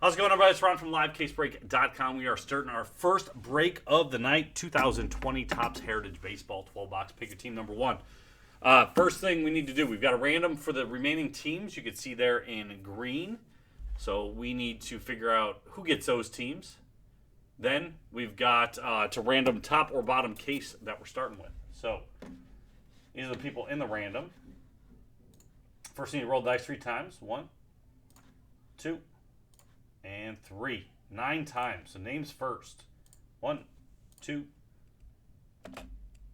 How's it going, everybody? It's Ron from LiveCaseBreak.com. We are starting our first break of the night, 2020 Topps Heritage Baseball 12-box. Pick your team number one. First thing we need to do, we've got a random for the remaining teams. You can see there in green. So we need to figure out who gets those teams. Then we've got to random top or bottom case that we're starting with. So these are the people in the random. First thing, you roll dice 3 times. 1, 2, and 3. 9 times. So names first. 1, 2,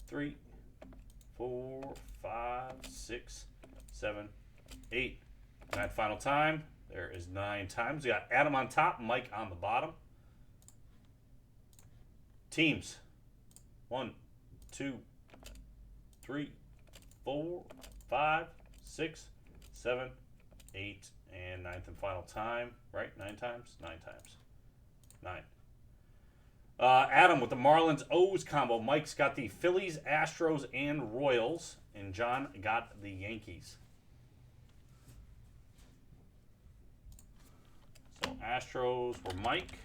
3, 4, 5, 6, 7, 8. And that final time, there is 9 times. We got Adam on top, Mike on the bottom. Teams. 1, 2, 3, 4, 5, 6, 7, 8, and 9th and final time. Right? 9 times? 9 times. 9. Adam with the Marlins O's combo. Mike's got the Phillies, Astros, and Royals. And John got the Yankees. So Astros were Mike.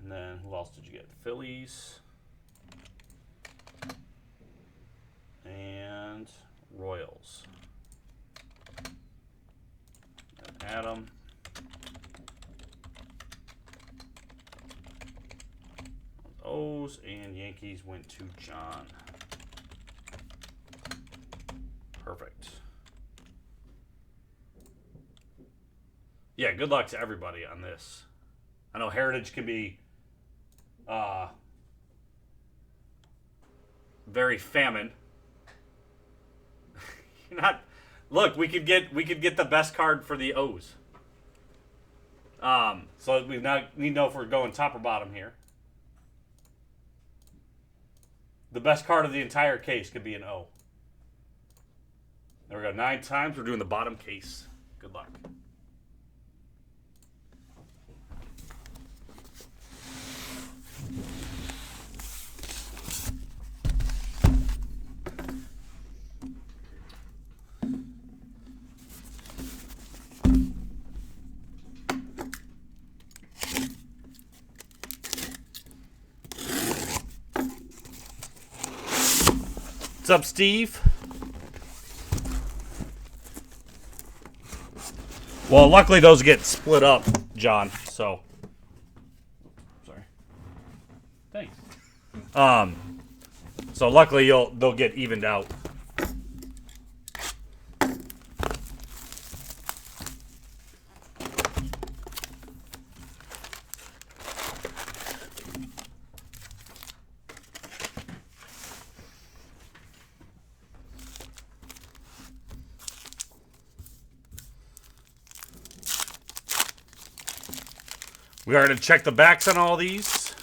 And then who else did you get? Phillies and Royals. And Adam. O's and Yankees went to John. Perfect. Yeah, good luck to everybody on this. I know Heritage can be very famine. You're not. Look, we could get the best card for the O's. So we now need to know if we're going top or bottom here. The best card of the entire case could be an O. There we go. 9 times. We're doing the bottom case. Good luck. What's up, Steve? Well, luckily those get split up, John. So, sorry. Thanks. So luckily they'll get evened out. We are going to check the backs on all these.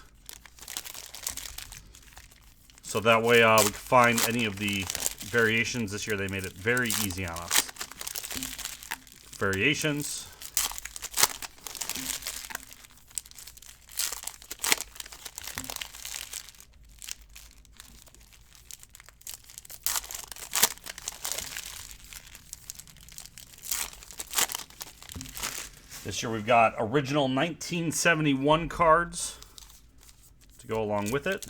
So that way we can find any of the variations. This year they made it very easy on us. Variations. This year we've got original 1971 cards to go along with it.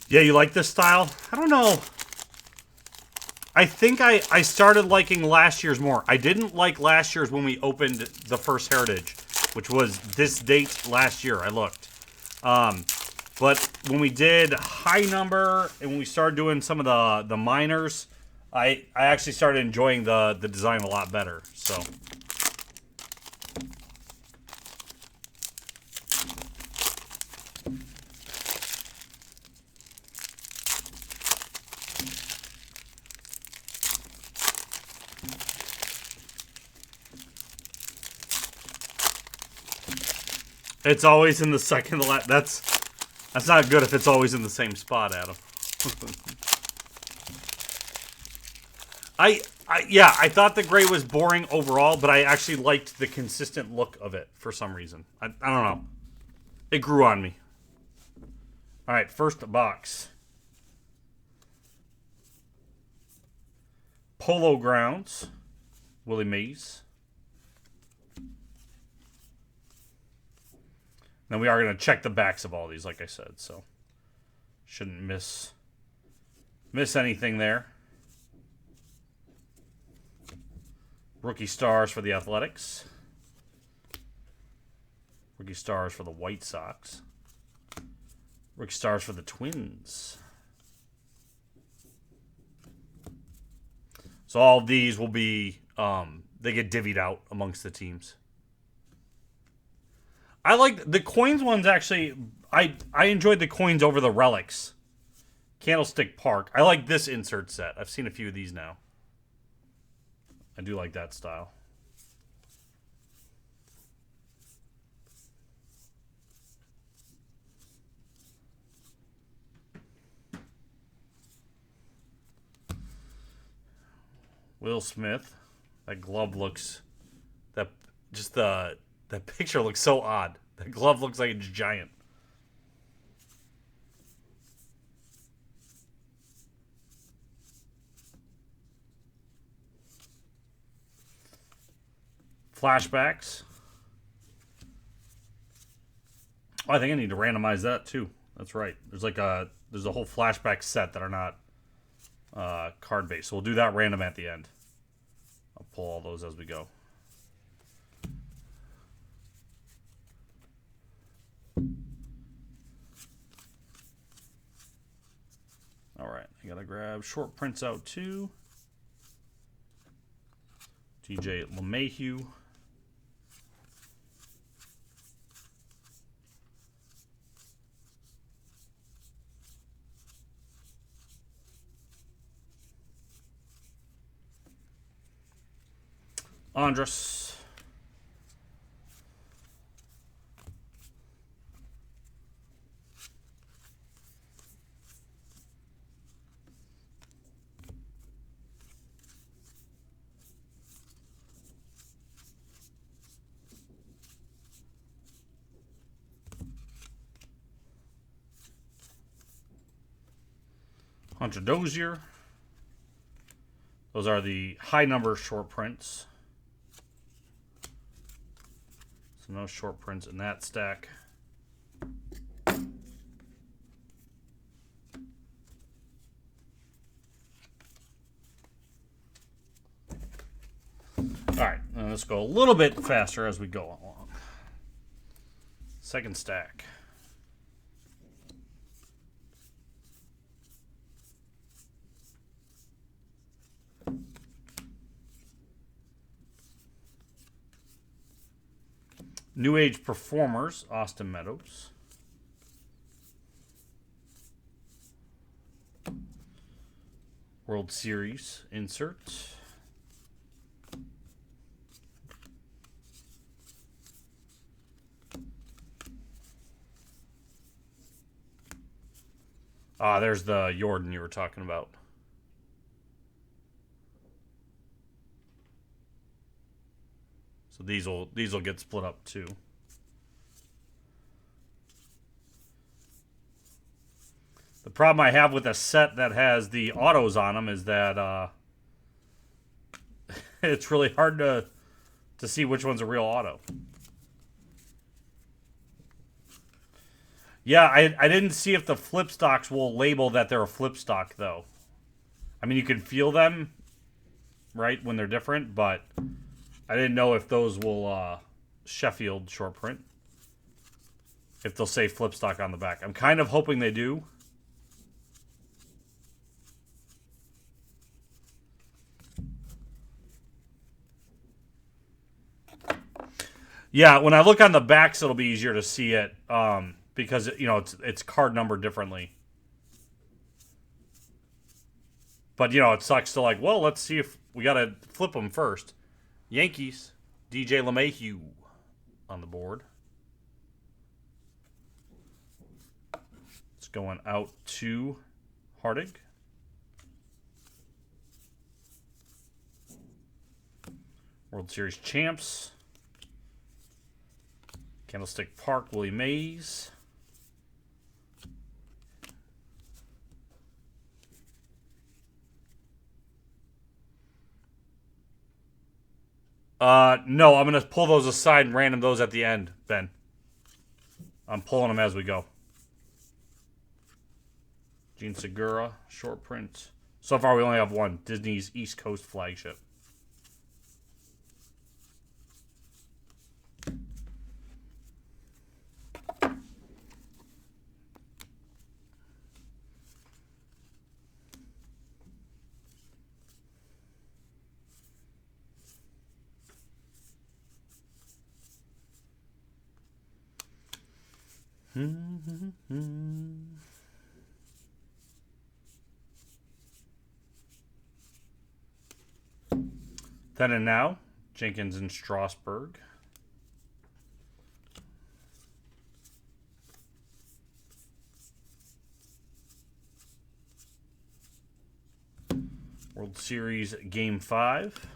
Yeah, you like this style? I don't know. I think I started liking last year's more. I didn't like last year's when we opened the first Heritage, which was this date last year. I looked. But when we did high number and when we started doing some of the minors, I actually started enjoying the design a lot better. So. It's always in the second to last. That's not good if it's always in the same spot, Adam. I thought the gray was boring overall, but I actually liked the consistent look of it for some reason. I don't know. It grew on me. All right, first box. Polo Grounds, Willie Mays. Now we are going to check the backs of all these, like I said, so shouldn't miss anything there. Rookie stars for the Athletics. Rookie stars for the White Sox. Rookie stars for the Twins. So all of these will be, they get divvied out amongst the teams. I like the coins ones actually. I enjoyed the coins over the relics. Candlestick Park. I like this insert set. I've seen a few of these now. I do like that style. Will Smith. That glove looks... That picture looks so odd. That glove looks like it's giant. Flashbacks. Oh, I think I need to randomize that too. That's right. There's a whole flashback set that are not card based. So we'll do that random at the end. I'll pull all those as we go. All right, I gotta grab short prints out too. DJ LeMahieu. Andres. Hunter Dozier. Those are the high number short prints. So no short prints in that stack. All right, let's go a little bit faster as we go along. Second stack. New Age Performers, Austin Meadows. World Series insert. There's the Jordan you were talking about. So these will get split up too. The problem I have with a set that has the autos on them is that it's really hard to see which one's a real auto. Yeah, I didn't see if the flip stocks will label that they're a flip stock though. I mean, you can feel them, right, when they're different, but I didn't know if those will Sheffield short print. If they'll say flip stock on the back. I'm kind of hoping they do. Yeah, when I look on the backs, it'll be easier to see it because it's card numbered differently. But it sucks to well, let's see if we gotta flip them first. Yankees, DJ LeMahieu on the board. It's going out to Hardig. World Series champs. Candlestick Park, Willie Mays. No, I'm going to pull those aside and random those at the end, Ben. I'm pulling them as we go. Gene Segura, short print. So far, we only have one. Disney's East Coast flagship. Then and now, Jenkins and Strasburg. World Series Game 5.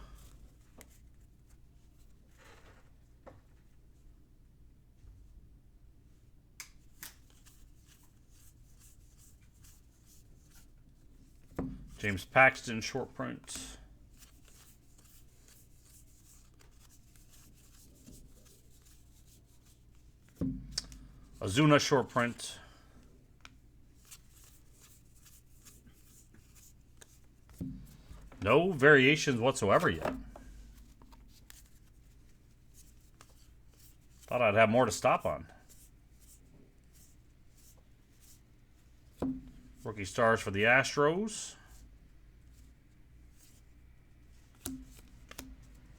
James Paxton, short print. Ozuna, short print. No variations whatsoever yet. Thought I'd have more to stop on. Rookie stars for the Astros.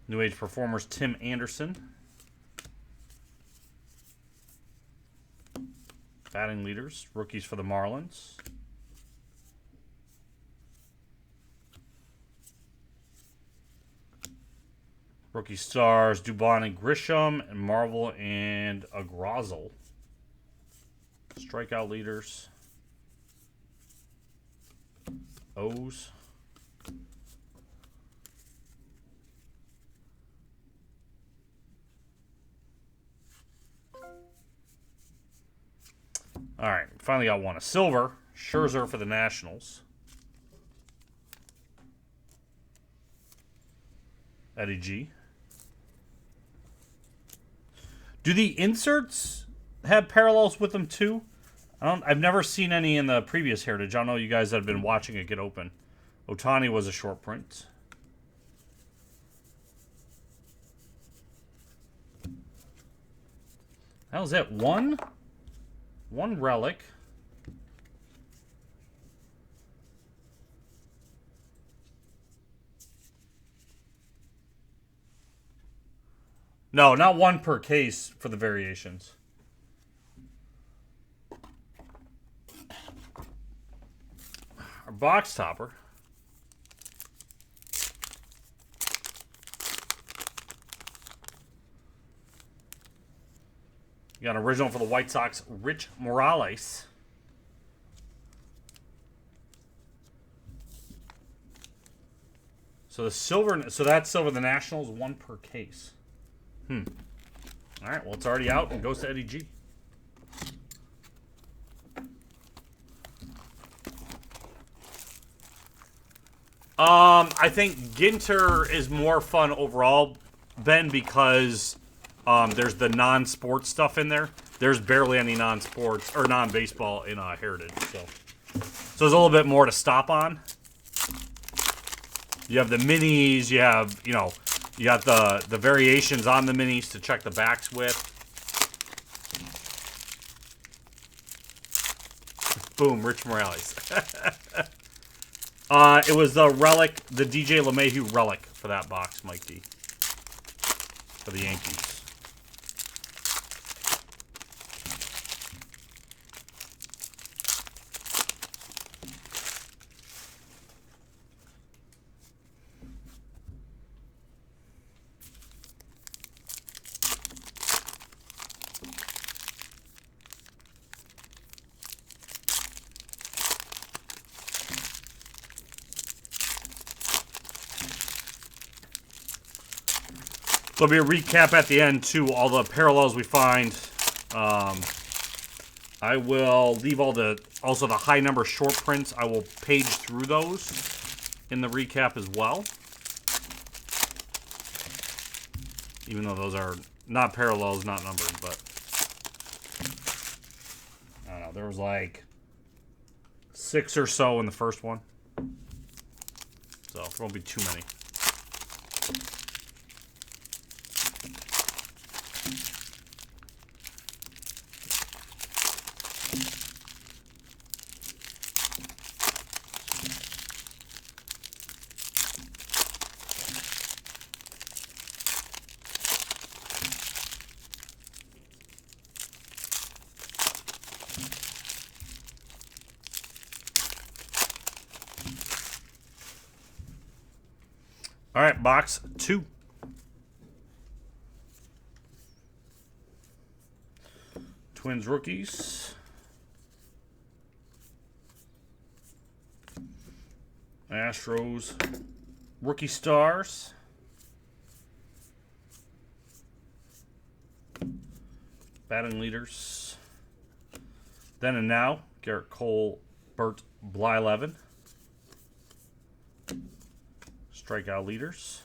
New Age Performers, Tim Anderson. Batting leaders, rookies for the Marlins. Rookie stars, Dubon and Grisham, and Marvel and Agrazel. Strikeout leaders. O's. All right, finally got one. A silver. Scherzer for the Nationals. Eddie G. Do the inserts have parallels with them too? I've never seen any in the previous Heritage. I don't know you guys that have been watching it get open. Ohtani was a short print. How's that? One relic. No, not one per case for the variations. Our box topper. You got an original for the White Sox, Rich Morales. So the silver, so that's silver. The Nationals, one per case. All right, well, it's already out and goes to Eddie G. I think Ginter is more fun overall, Ben, because there's the non-sports stuff in there. There's barely any non-sports or non-baseball in Heritage, so there's a little bit more to stop on. You have the minis, you have, you know, you got the variations on the minis to check the backs with. Boom, Rich Morales. It was the relic, the DJ LeMahieu relic for that box, Mike D. For the Yankees. There'll be a recap at the end, too, all the parallels we find. I will leave also the high number short prints. I will page through those in the recap as well. Even though those are not parallels, not numbered, but I don't know. There was like 6 or so in the first one. So there won't be too many. All right, box 2. Twins rookies. Astros rookie stars. Batting leaders. Then and now, Garrett Cole, Bert Blyleven. Strikeout leaders.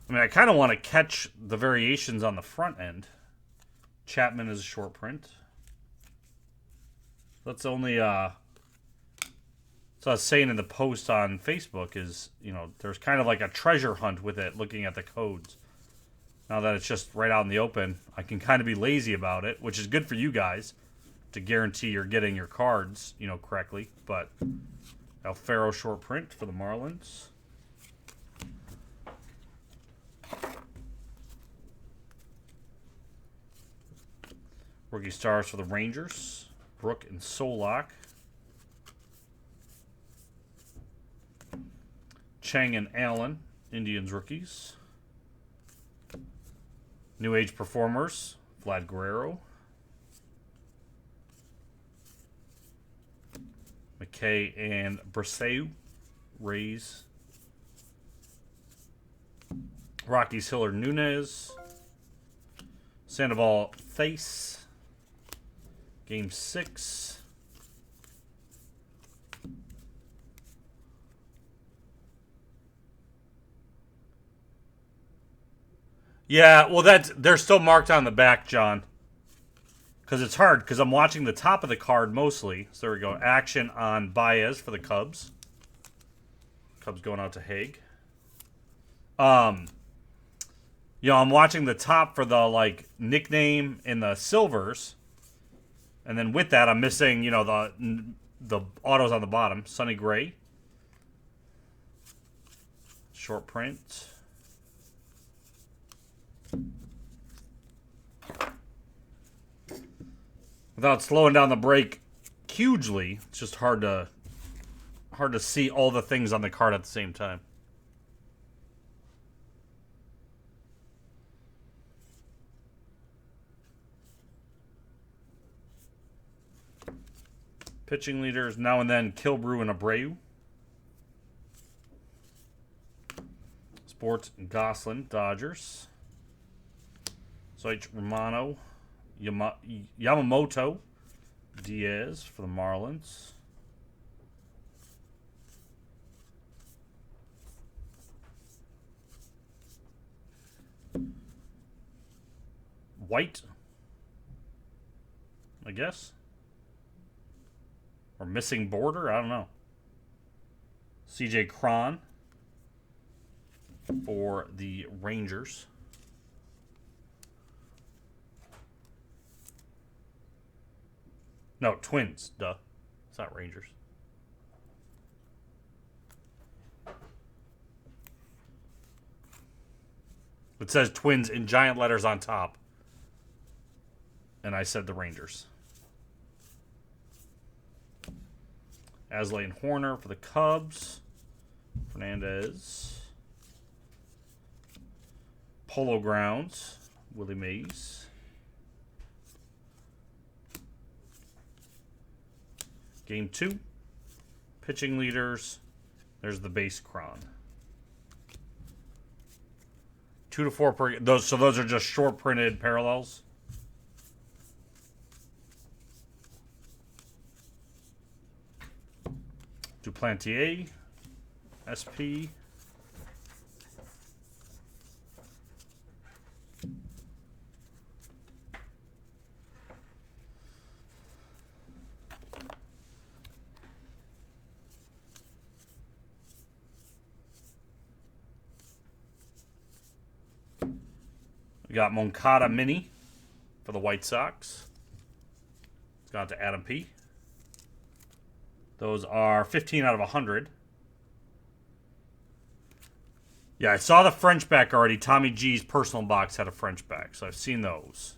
I mean, I kind of want to catch the variations on the front end. Chapman is a short print. That's only, so I was saying in the post on Facebook is, you know, there's kind of like a treasure hunt with it, looking at the codes. Now that it's just right out in the open, I can kind of be lazy about it, which is good for you guys to guarantee you're getting your cards, you know, correctly. But Alfaro short print for the Marlins. Rookie stars for the Rangers. Brook and Solak. Chang and Allen, Indians rookies. New Age performers, Vlad Guerrero. McKay and Braseu, Rays. Rockies Hiller Nunez. Sandoval Thaiss. Game 6. Yeah, well, they're still marked on the back, John. Because it's hard, because I'm watching the top of the card mostly. So there we go. Action on Baez for the Cubs. Cubs going out to Haig. You know, I'm watching the top for the, like, nickname in the silvers. And then with that, I'm missing, you know, the autos on the bottom. Sonny Gray. Short print. Without slowing down the break hugely, it's just hard to see all the things on the card at the same time. Pitching leaders now and then Kilbrew and Abreu. Sports Goslin, Dodgers. Zoich Romano, Yamamoto, Diaz for the Marlins. White, I guess. Or missing border, I don't know. CJ Cron for the Rangers. No, Twins, duh. It's not Rangers. It says Twins in giant letters on top. And I said the Rangers. Aslay and Horner for the Cubs. Fernandez. Polo Grounds. Willie Mays. Game 2. Pitching leaders. There's the base Cron. 2 to 4 per. Those are just short printed parallels. Duplantier, SP. We got Moncada Mini for the White Sox. It's gone to Adam P. Those are 15 out of 100. Yeah, I saw the French back already. Tommy G's personal box had a French back, so I've seen those.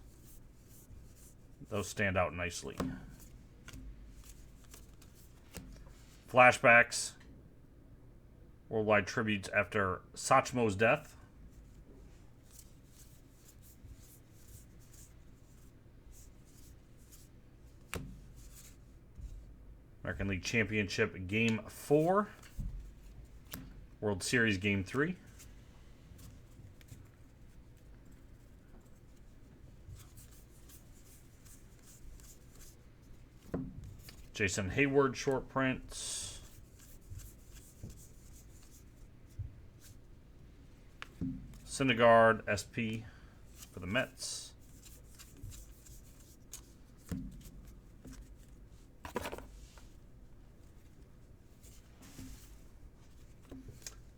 Those stand out nicely. Flashbacks. Worldwide tributes after Sachmo's death. American League Championship Game 4. World Series Game 3. Jason Hayward short prints. Syndergaard SP for the Mets.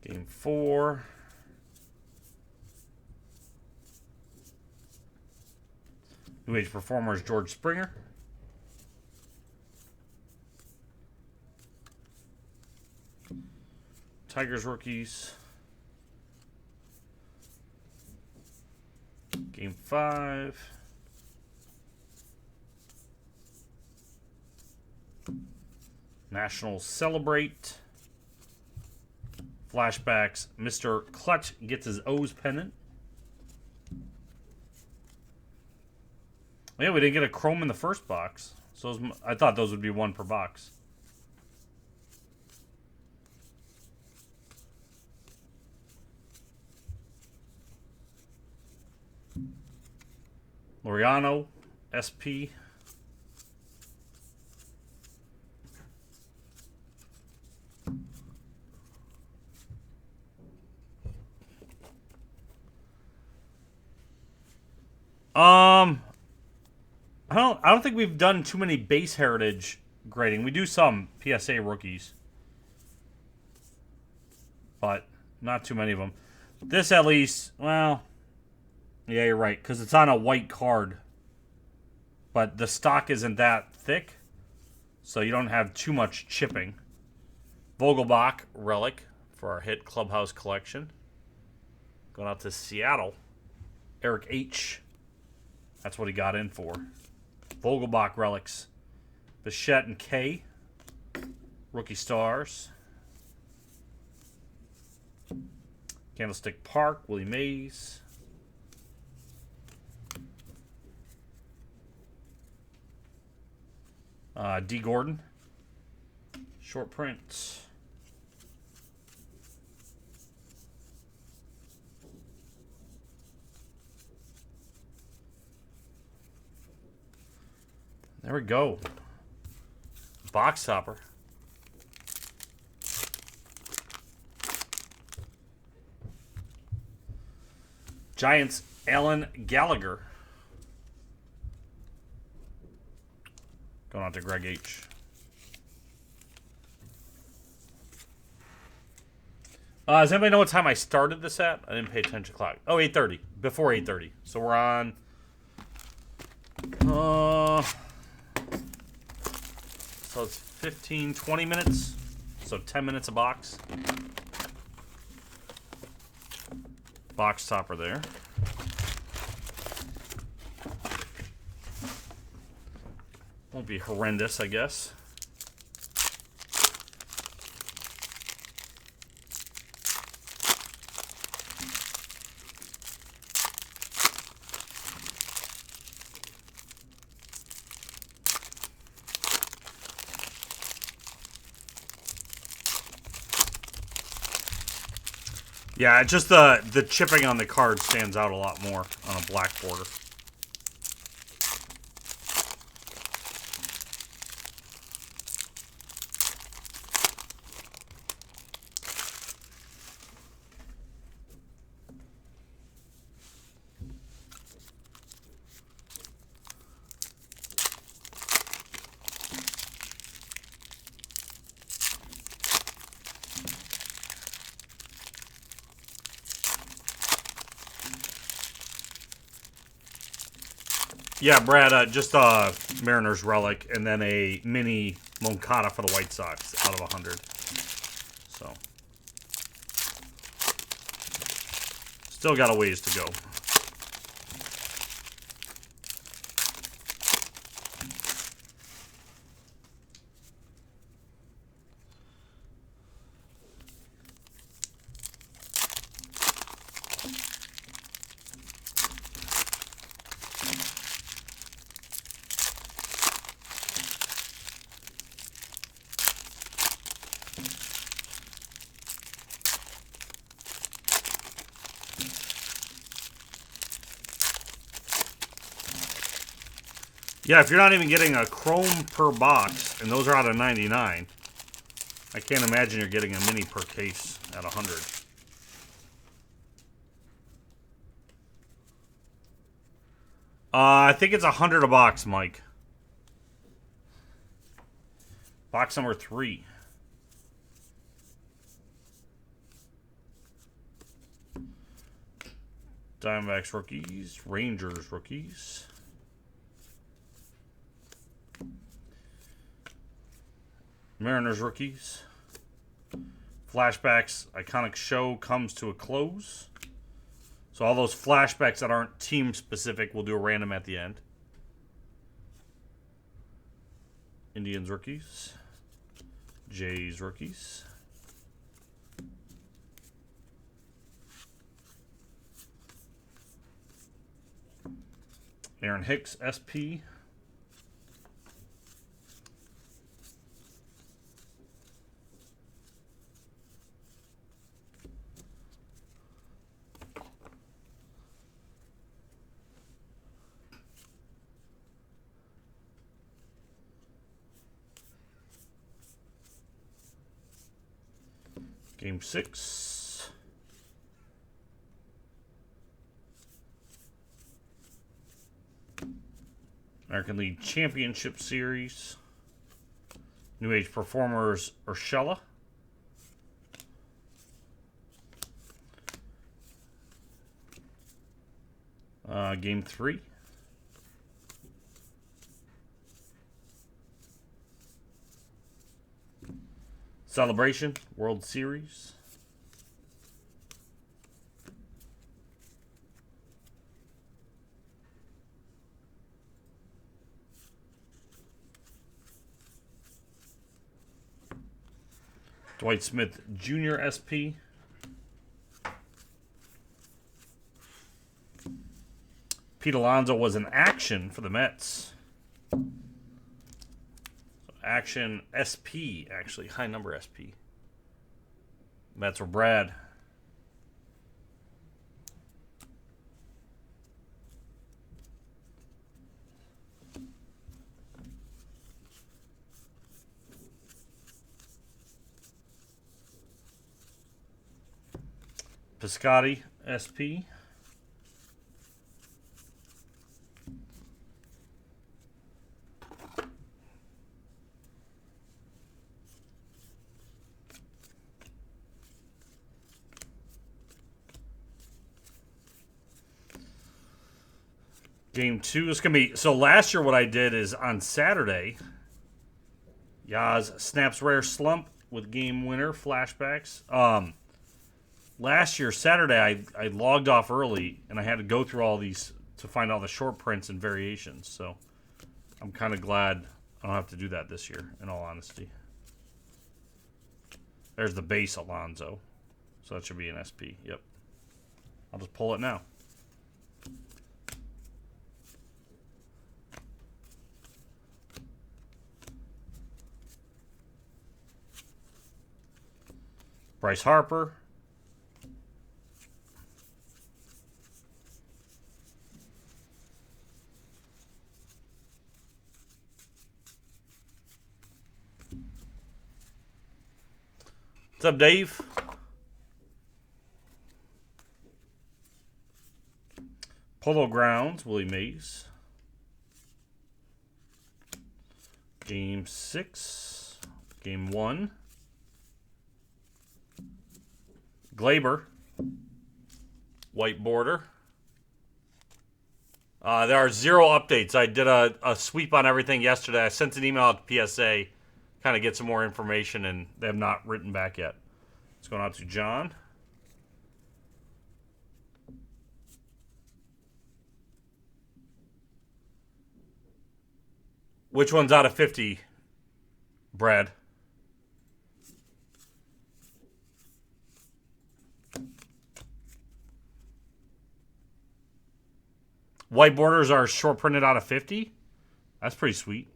Game 4. New Age Performers George Springer. Tigers rookies. Game 5. Nationals celebrate. Flashbacks. Mr. Clutch gets his O's pennant. Yeah, we didn't get a chrome in the first box. So I thought those would be one per box. Laureano, SP. I don't think we've done too many base heritage grading. We do some PSA rookies, but not too many of them. This at least, well, yeah, you're right, because it's on a white card, but the stock isn't that thick, so you don't have too much chipping. Vogelbach relic for our hit Clubhouse collection. Going out to Seattle. Eric H. That's what he got in for. Vogelbach relics. Bichette and K. Rookie stars. Candlestick Park. Willie Mays. D. Gordon. Short print. There we go. Box topper. Giants, Alan Gallagher. Going on to Greg H. Does anybody know what time I started this at? I didn't pay attention to the clock. Oh, 8:30. Before 8:30. So we're on... So it's 15, 20 minutes. So 10 minutes a box. Box topper there. Won't be horrendous, I guess. Yeah, just the chipping on the card stands out a lot more on a black border. Yeah, Brad, just a Mariners relic and then a mini Moncada for the White Sox out of 100. So, still got a ways to go. Yeah, if you're not even getting a chrome per box, and those are out of 99, I can't imagine you're getting a mini per case at 100. I think it's 100 a box, Mike. Box number 3. Diamondbacks rookies, Rangers rookies. Mariners rookies. Flashbacks, iconic show comes to a close. So all those flashbacks that aren't team specific, we'll do a random at the end. Indians rookies. Jays rookies. Aaron Hicks, SP. Game 6. American League Championship Series. New Age Performers, Urshela. Game 3. Celebration, World Series. Dwight Smith Jr. SP. Pete Alonso was an action for the Mets. So action SP, actually. High number SP. Mets were Brad. Piscotti SP. Game 2 is going to be... So last year what I did is on Saturday, Yaz snaps rare slump with game winner flashbacks. Last year, Saturday, I logged off early, and I had to go through all these to find all the short prints and variations. So I'm kind of glad I don't have to do that this year, in all honesty. There's the base Alonso. So that should be an SP. Yep. I'll just pull it now. Bryce Harper. What's up, Dave? Polo Grounds, Willie Mays. Game 6. Game 1. Glaber. White border. There are 0 updates. I did a sweep on everything yesterday. I sent an email out to PSA, kind of get some more information, and they have not written back yet. It's going out to John. Which one's out of 50, Brad? White borders are short printed out of 50. That's pretty sweet.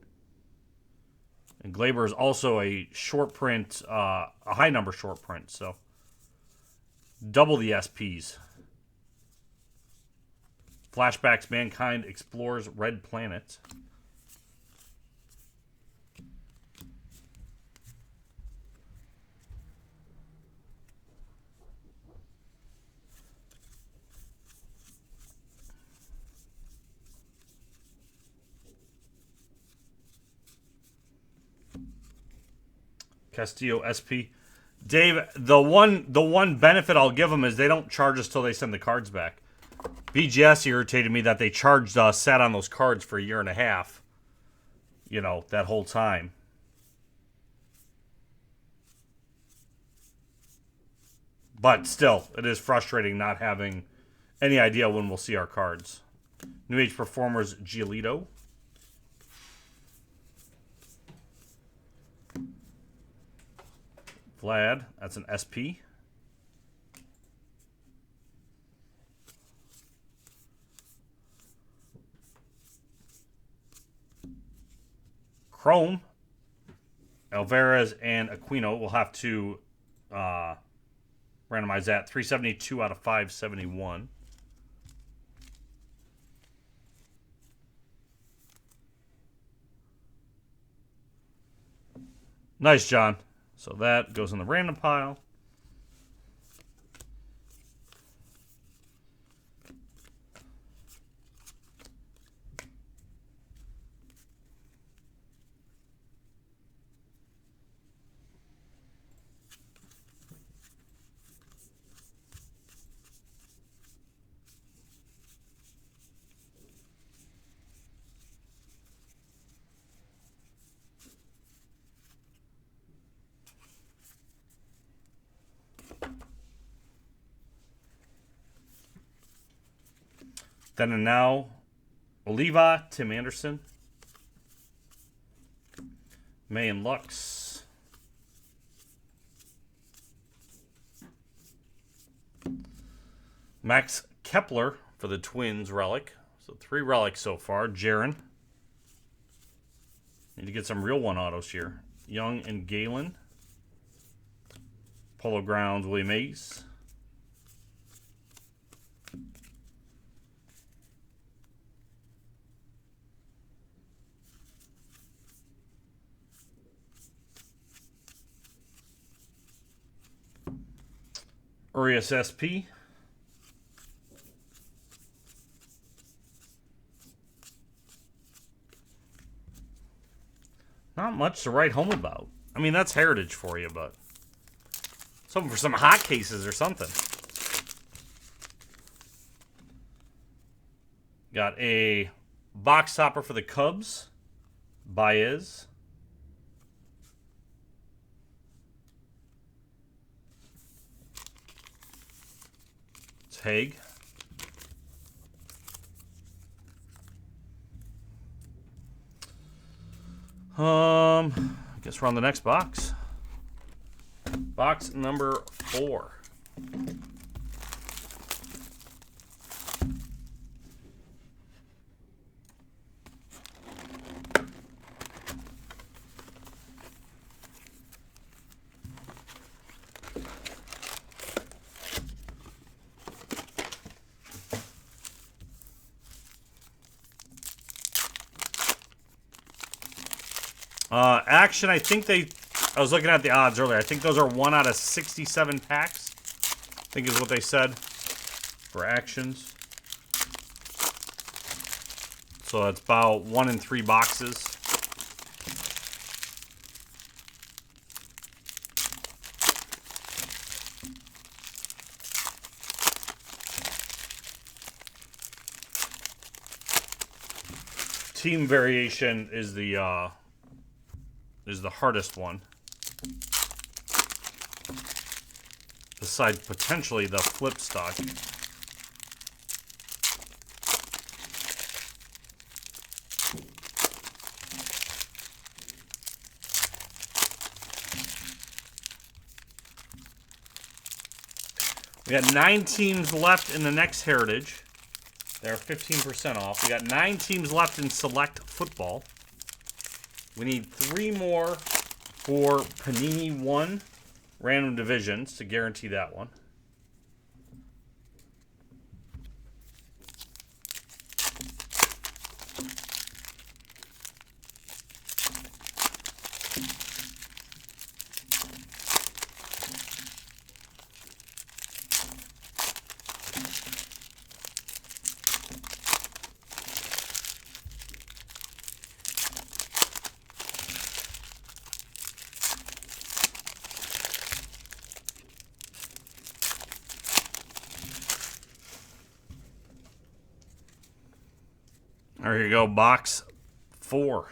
And Glaber is also a short print, a high number short print. So double the SPs. Flashbacks, Mankind Explores Red Planet. Castillo SP. Dave, the one benefit I'll give them is they don't charge us till they send the cards back. BGS irritated me that they charged us, sat on those cards for a year and a half. You know, that whole time. But still, it is frustrating not having any idea when we'll see our cards. New Age Performers, Giolito. Vlad, that's an SP. Chrome, Alvarez and Aquino. We'll have to randomize that. 372 out of 571. Nice, John. So that goes in the random pile. Then and now, Oliva, Tim Anderson, May and Lux, Max Kepler for the Twins relic. So 3 relics so far. Jaron. Need to get some real one autos here. Young and Galen. Polo Grounds, Willie Mays. Urias SP. Not much to write home about. I mean, that's heritage for you, but something for some hot cases or something. Got a box topper for the Cubs. Baez. It's Haig. I guess we're on the next box. Box number 4. Action, I think they I was looking at the odds earlier. I think those are 1 out of 67 packs. I think is what they said for actions. So that's about 1 in 3 boxes. Team variation is the hardest one. Besides potentially the flip stock. We got 9 teams left in the next Heritage. They're 15% off. We got 9 teams left in Select Football. We need 3 more for Panini 1 Random Divisions to guarantee that one. There you go, box 4.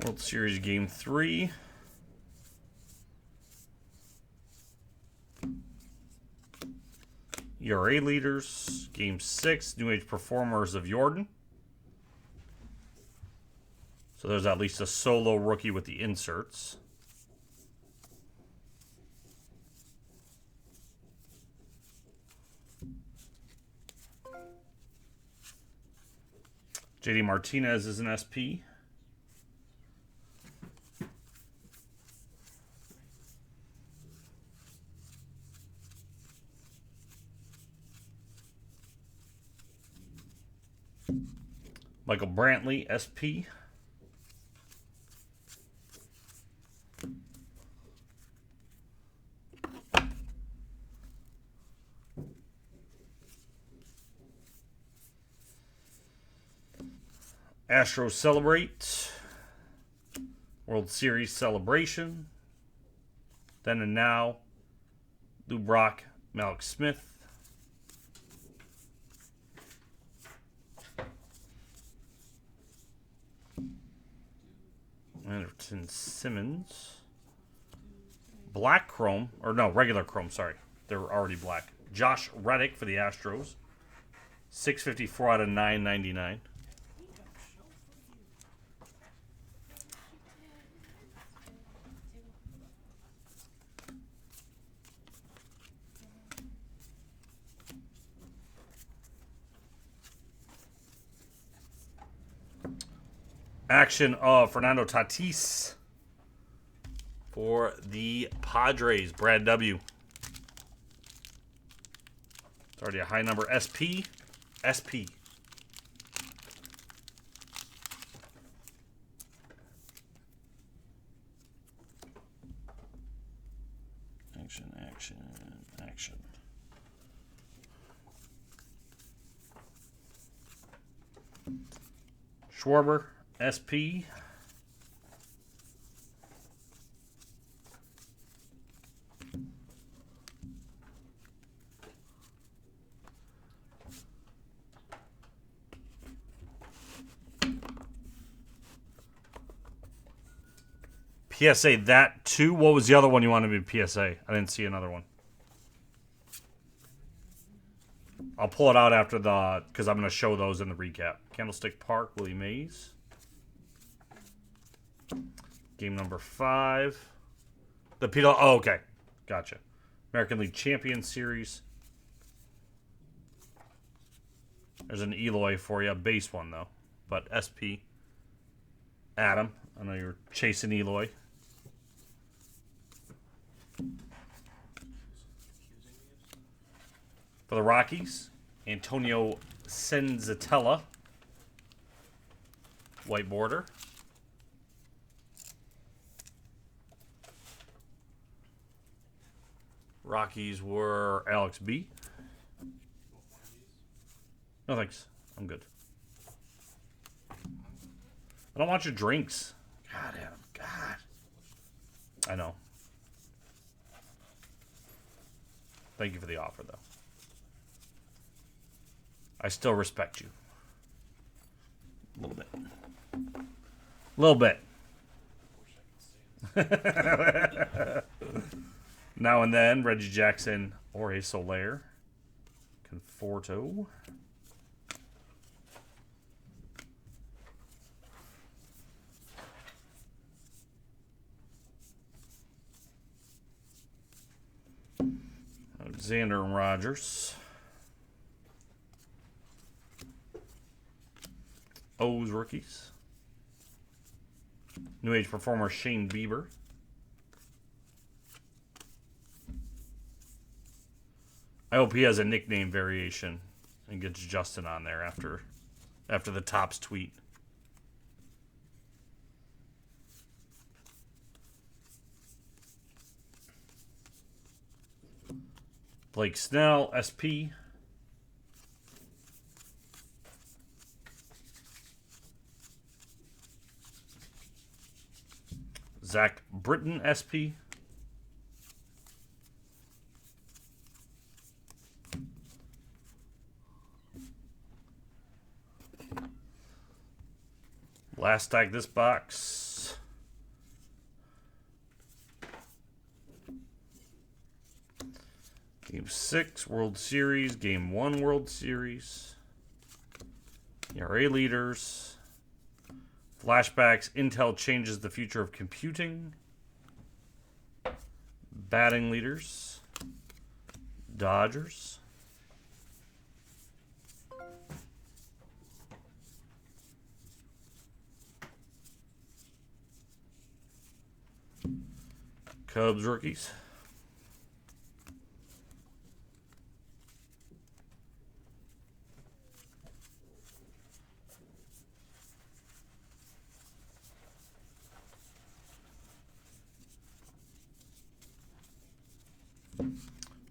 World Series Game 3. ERA leaders, Game 6, New Age Performers of Jordan. So there's at least a solo rookie with the inserts. JD Martinez is an SP. Michael Brantley, SP. Astros Celebrate. World Series Celebration. Then and Now. Lou Brock, Malik Smith. Anderson Simmons. Black Chrome. Or no, regular Chrome, sorry. They're already black. Josh Reddick for the Astros. 654 out of 999. Action of Fernando Tatis for the Padres. Brad W. It's already a high number. SP. SP. Action, action, action. Schwarber. SP. PSA that too. What was the other one you wanted to be PSA? I didn't see another one. I'll pull it out after the, because I'm going to show those in the recap. Candlestick Park, Willie Mays. Game number 5. The Pito. Oh, okay. Gotcha. American League Champion Series. There's an Eloy for you. Base one, though. But SP. Adam. I know you're chasing Eloy. For the Rockies, Antonio Senzatella. White border. Rockies were Alex B. No thanks. I'm good. I don't want your drinks. God, Adam. God. I know. Thank you for the offer, though. I still respect you. A little bit. A little bit. Now and then, Reggie Jackson, Jorge Soler, Conforto. Alexander and Rogers. O's rookies. New Age performer Shane Bieber. I hope he has a nickname variation and gets Justin on there after the Topps tweet. Blake Snell, SP. Zach Britton, SP. Last stack this box. Game 6 World Series, Game 1 World Series. ERA leaders. Flashbacks, Intel changes the future of computing. Batting leaders. Dodgers. Cubs rookies.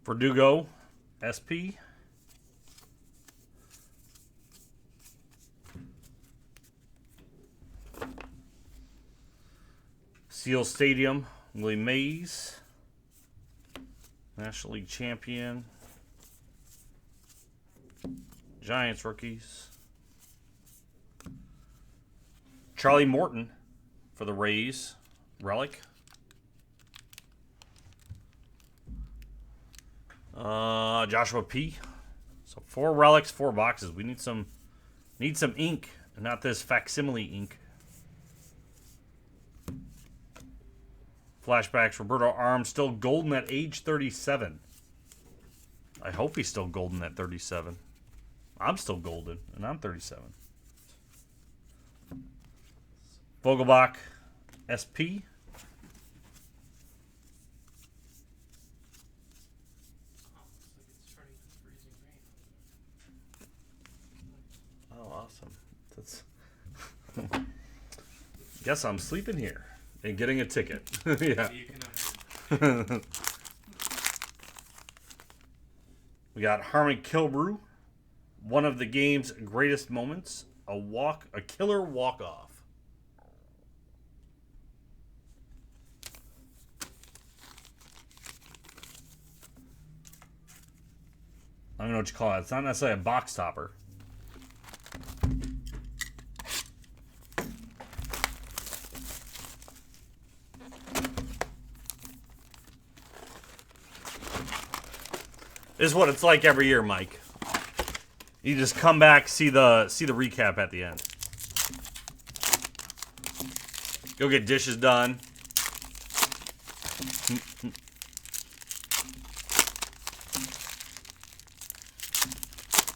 Verdugo, SP. Seal Stadium, Willie Mays. National League champion. Giants rookies. Charlie Morton for the Rays. Relic. Joshua P. So 4 relics, 4 boxes. We need some ink, and not this facsimile ink. Flashbacks, Roberto Arms, still golden at age 37. I hope he's still golden at 37. I'm still golden, and I'm 37. Vogelbach, SP. Oh, awesome. That's. Guess I'm sleeping here and getting a ticket. Yeah. We got Harmon Killebrew, one of the game's greatest moments, a killer walk-off. I don't know what you call it. It's not necessarily a box topper. This is what it's like every year, Mike. You just come back, see the recap at the end. Go get dishes done.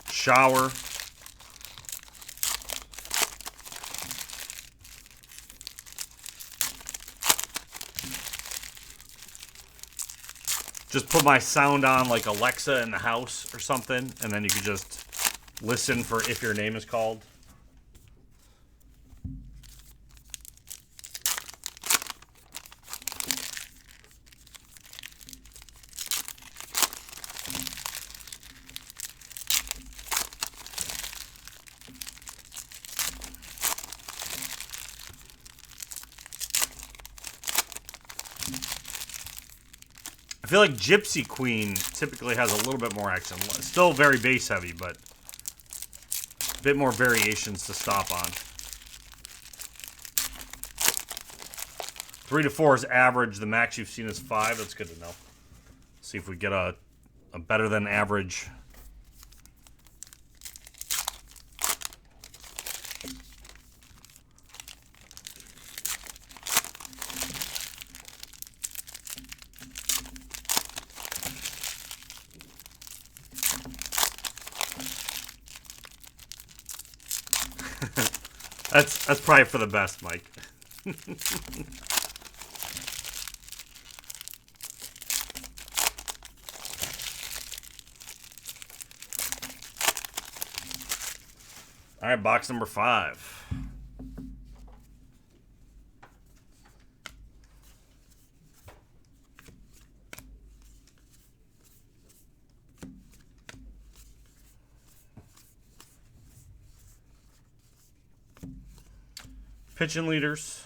Shower. just put my sound on like Alexa in the house or something, and then you could just listen for if your name is called. I feel like Gypsy Queen typically has a little bit more action. Still very base heavy, but a bit more variations to stop on. 3 to 4 is average. The max you've seen is 5. That's good to know. See if we get a better than average. That's probably for the best, Mike. All right, box number 5. Pitching leaders.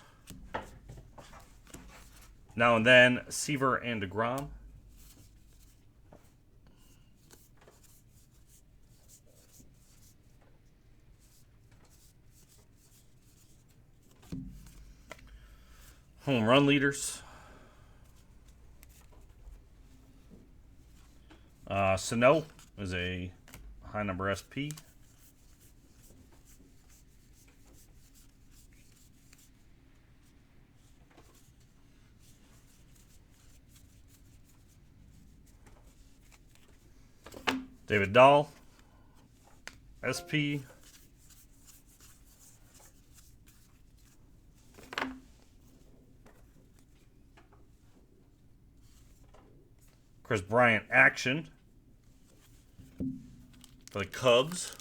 Now and then, Seaver and DeGrom. Home run leaders. Sano is a high number SP. David Dahl, SP. Chris Bryant, action for the Cubs.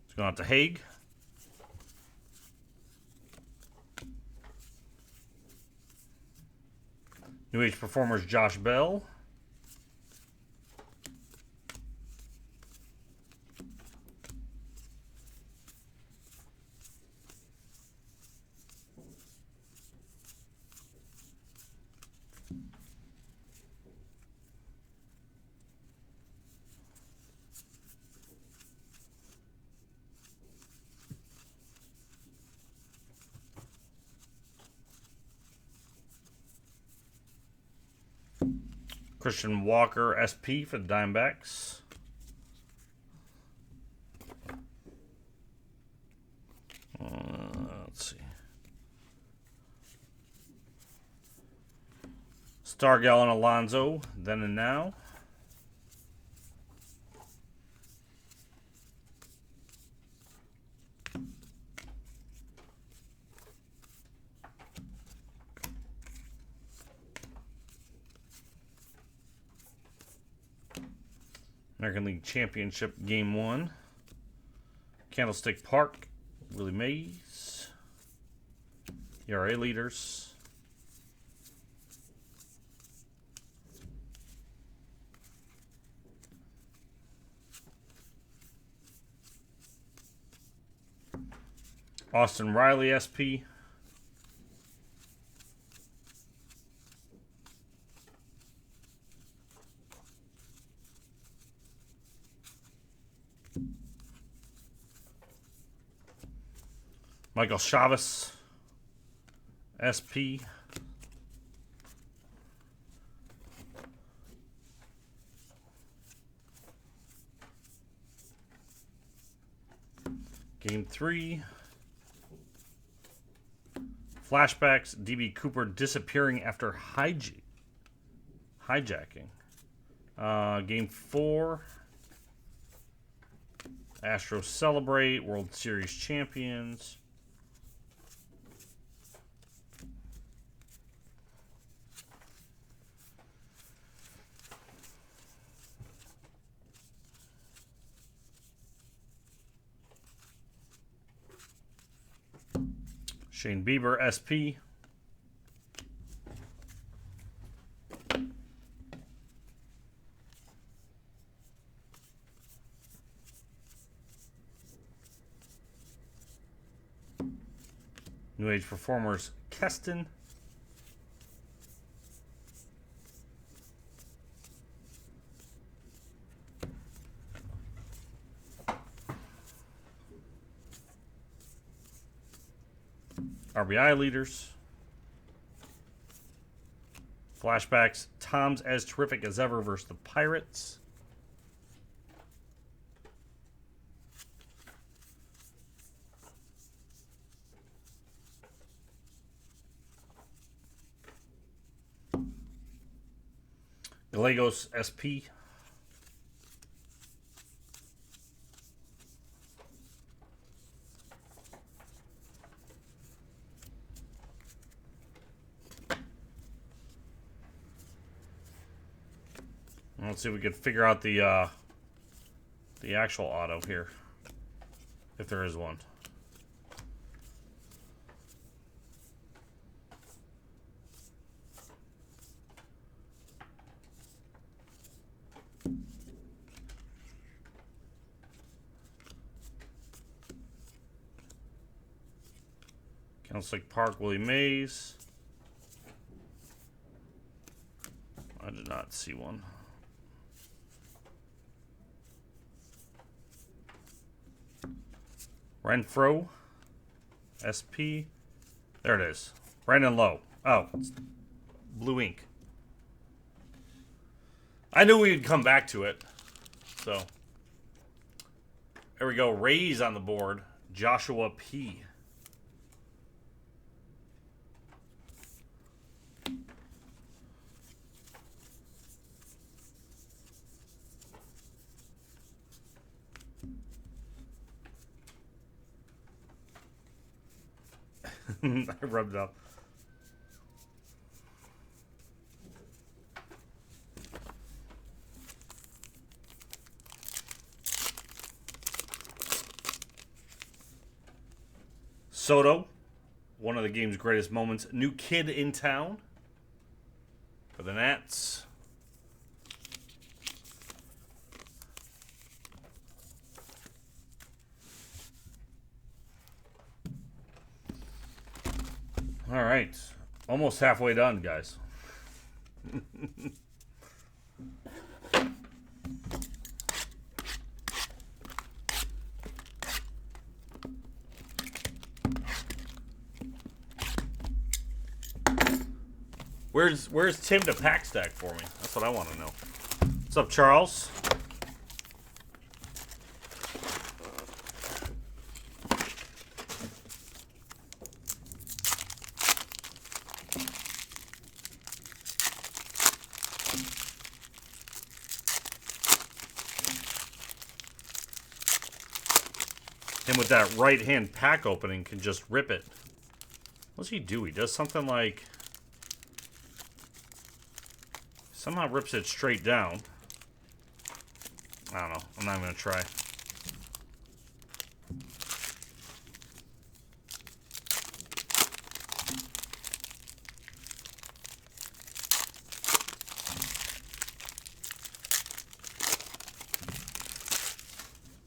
It's going out to Haig. New Age Performers, Josh Bell. Christian Walker, SP for the Diamondbacks. Let's see. Stargell and Alonso, then and now. American League Championship Game 1. Candlestick Park, Willie Mays. ERA leaders. Austin Riley, SP. Michael Chavez, SP. Game 3. Flashbacks, DB Cooper disappearing after hijacking. Game 4. Astros celebrate, World Series champions. Shane Bieber, SP. New Age Performers, Keston. RBI leaders. Flashbacks. Tom's as terrific as ever versus the Pirates. Gallegos SP. Let's see if we can figure out the actual auto here, if there is one. Candlestick Park, Willie Mays. I did not see one. Renfro, SP. There it is. Brandon Lowe. Oh, it's blue ink. I knew we'd come back to it. So, there we go. Rays on the board. Joshua P. I rubbed it up. Soto, one of the game's greatest moments. New kid in town for the Nats. All right. Almost halfway done, guys. Where's Tim to pack stack for me? That's what I want to know. What's up, Charles? Him with that right hand pack opening can just rip it. What does he do? He does something like... somehow rips it straight down. I don't know. I'm not even going to try.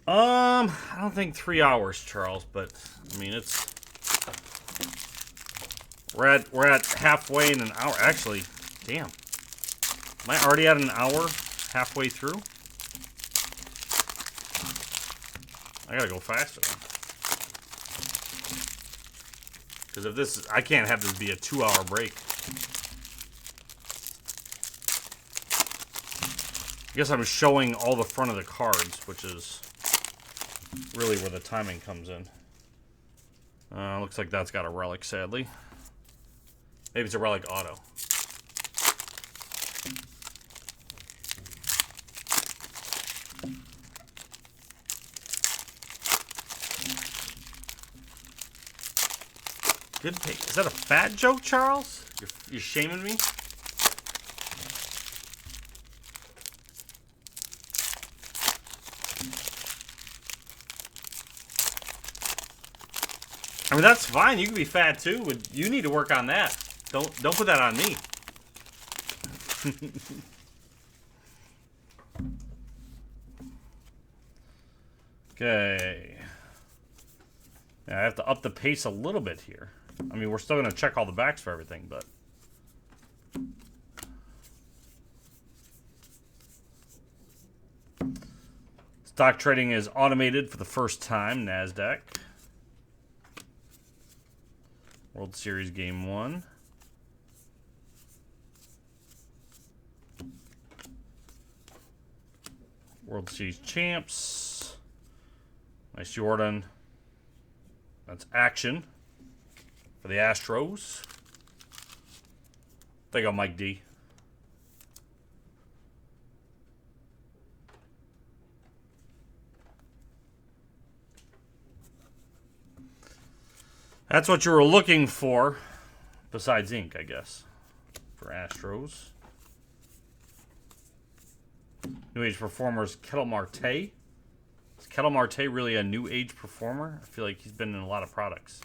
I don't think 3 hours, Charles, but I mean we're at halfway in an hour. Actually, damn. Am I already at an hour halfway through? I gotta go faster. Because if this is, I can't have this be a 2-hour break. I guess I'm showing all the front of the cards, which is really where the timing comes in. Looks like that's got a relic, sadly. Maybe it's a relic auto. Good pay. Is that a fat joke, Charles? You're shaming me? I mean, that's fine. You can be fat too. But you need to work on that. Don't put that on me. Okay. Yeah, I have to up the pace a little bit here. I mean, we're still going to check all the backs for everything, but... Stock trading is automated for the first time, NASDAQ. World Series Game 1. World Series Champs. Nice Jordan. That's action for the Astros. There you go, Mike D. That's what you were looking for, besides ink, I guess, for Astros. New Age Performers, Ketel Marte. Is Ketel Marte really a New Age performer? I feel like he's been in a lot of products.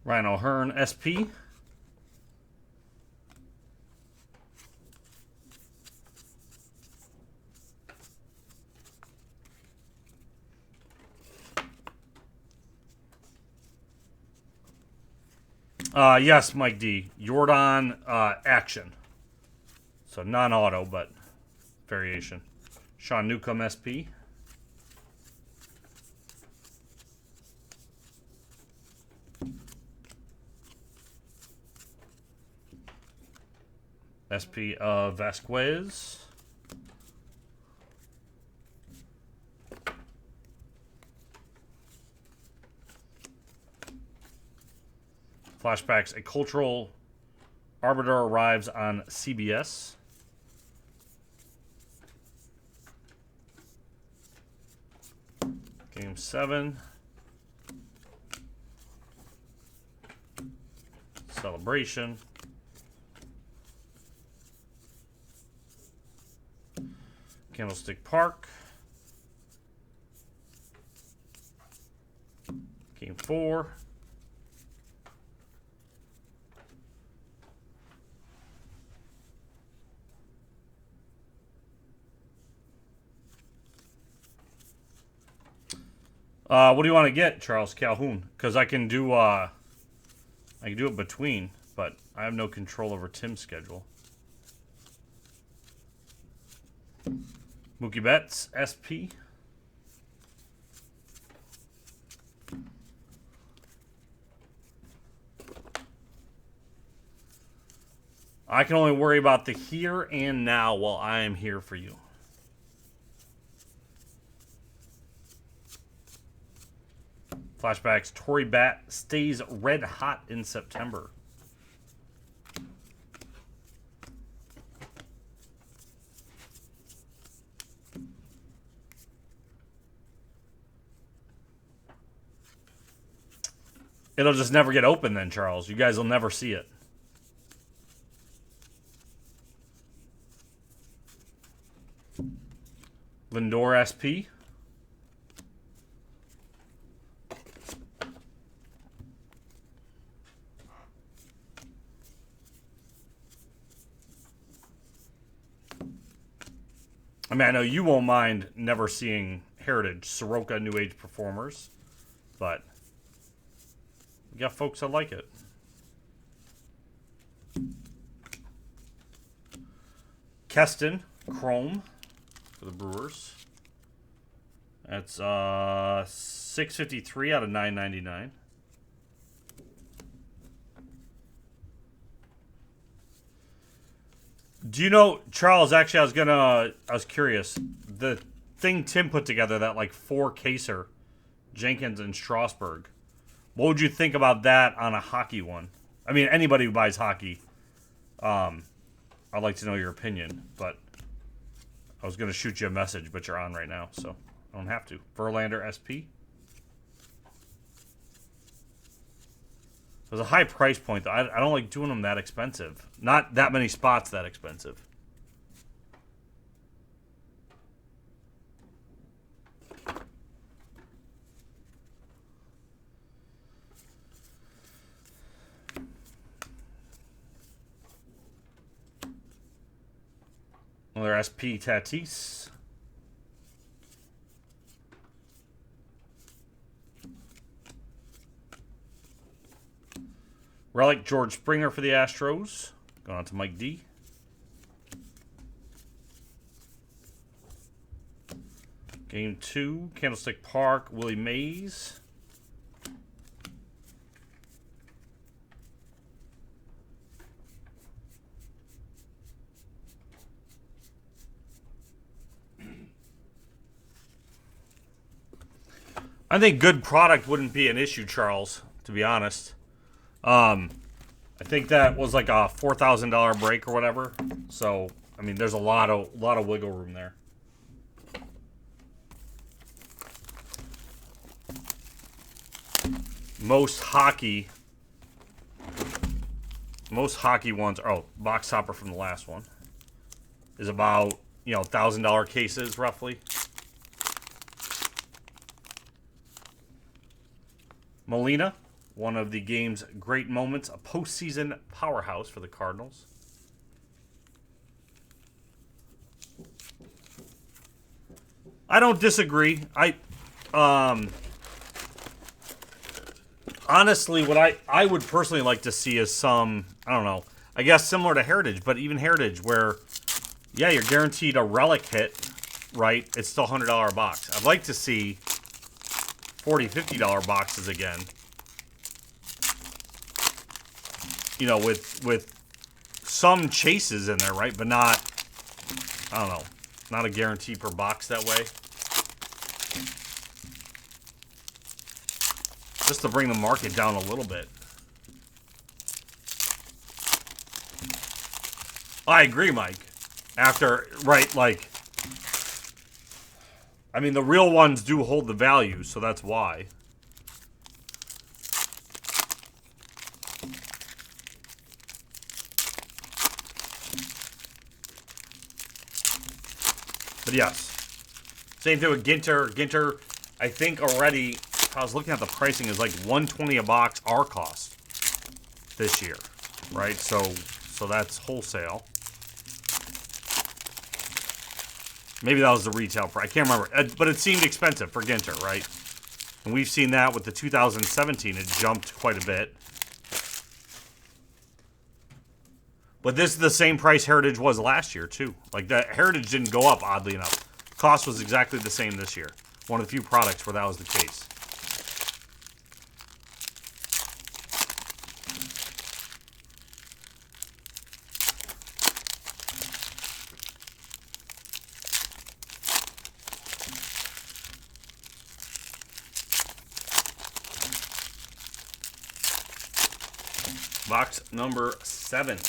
Ryan O'Hearn, SP. Yes, Mike D. Jordan action. So non-auto, but variation. Sean Newcomb, SP. SP Vasquez. Flashbacks. A cultural arbiter arrives on CBS. Game 7. Celebration. Candlestick Park. Game 4. What do you want to get, Charles Calhoun? Because I can do it between, but I have no control over Tim's schedule. Mookie Betts, SP. I can only worry about the here and now while I am here for you. Flashbacks. Torrey Bat stays red hot in September. It'll just never get open then, Charles. You guys will never see it. Lindor SP. I mean, I know you won't mind never seeing Heritage, Soroka, New Age Performers, but we got folks that like it. Keston, Chrome for the Brewers. That's 653 out of 999. Do you know, Charles, actually, I was curious. The thing Tim put together, that like 4-caser, Jenkins and Strasburg. What would you think about that on a hockey one? I mean, anybody who buys hockey, I'd like to know your opinion. But I was going to shoot you a message, but you're on right now, so I don't have to. Verlander SP. It was a high price point, though. I don't like doing them that expensive. Not that many spots that expensive. Another SP Tatis. Relic George Springer for the Astros. Going on to Mike D. Game 2, Candlestick Park, Willie Mays. I think good product wouldn't be an issue, Charles, to be honest. I think that was like a $4,000 break or whatever. So, I mean, there's a lot of wiggle room there. Most hockey ones, box topper from the last one is about, $1,000 cases roughly. Molina, one of the game's great moments, a postseason powerhouse for the Cardinals. I don't disagree. Honestly, what I would personally like to see is some, I don't know, I guess similar to Heritage, but even Heritage where, yeah, you're guaranteed a relic hit, right? It's still $100 box. I'd like to see $40, $50 boxes again. With some chases in there, right? But not, I don't know, not a guarantee per box that way. Just to bring the market down a little bit. I agree, Mike. I mean, the real ones do hold the value, so that's why. But yes. Same thing with Ginter. Ginter, I think already, I was looking at the pricing, is like $120 a box our cost this year, right? So that's wholesale. Maybe that was the retail price. I can't remember. But it seemed expensive for Ginter, right? And we've seen that with the 2017. It jumped quite a bit. But this is the same price Heritage was last year, too. Like, that Heritage didn't go up, oddly enough. Cost was exactly the same this year. One of the few products where that was the case. Box number 7.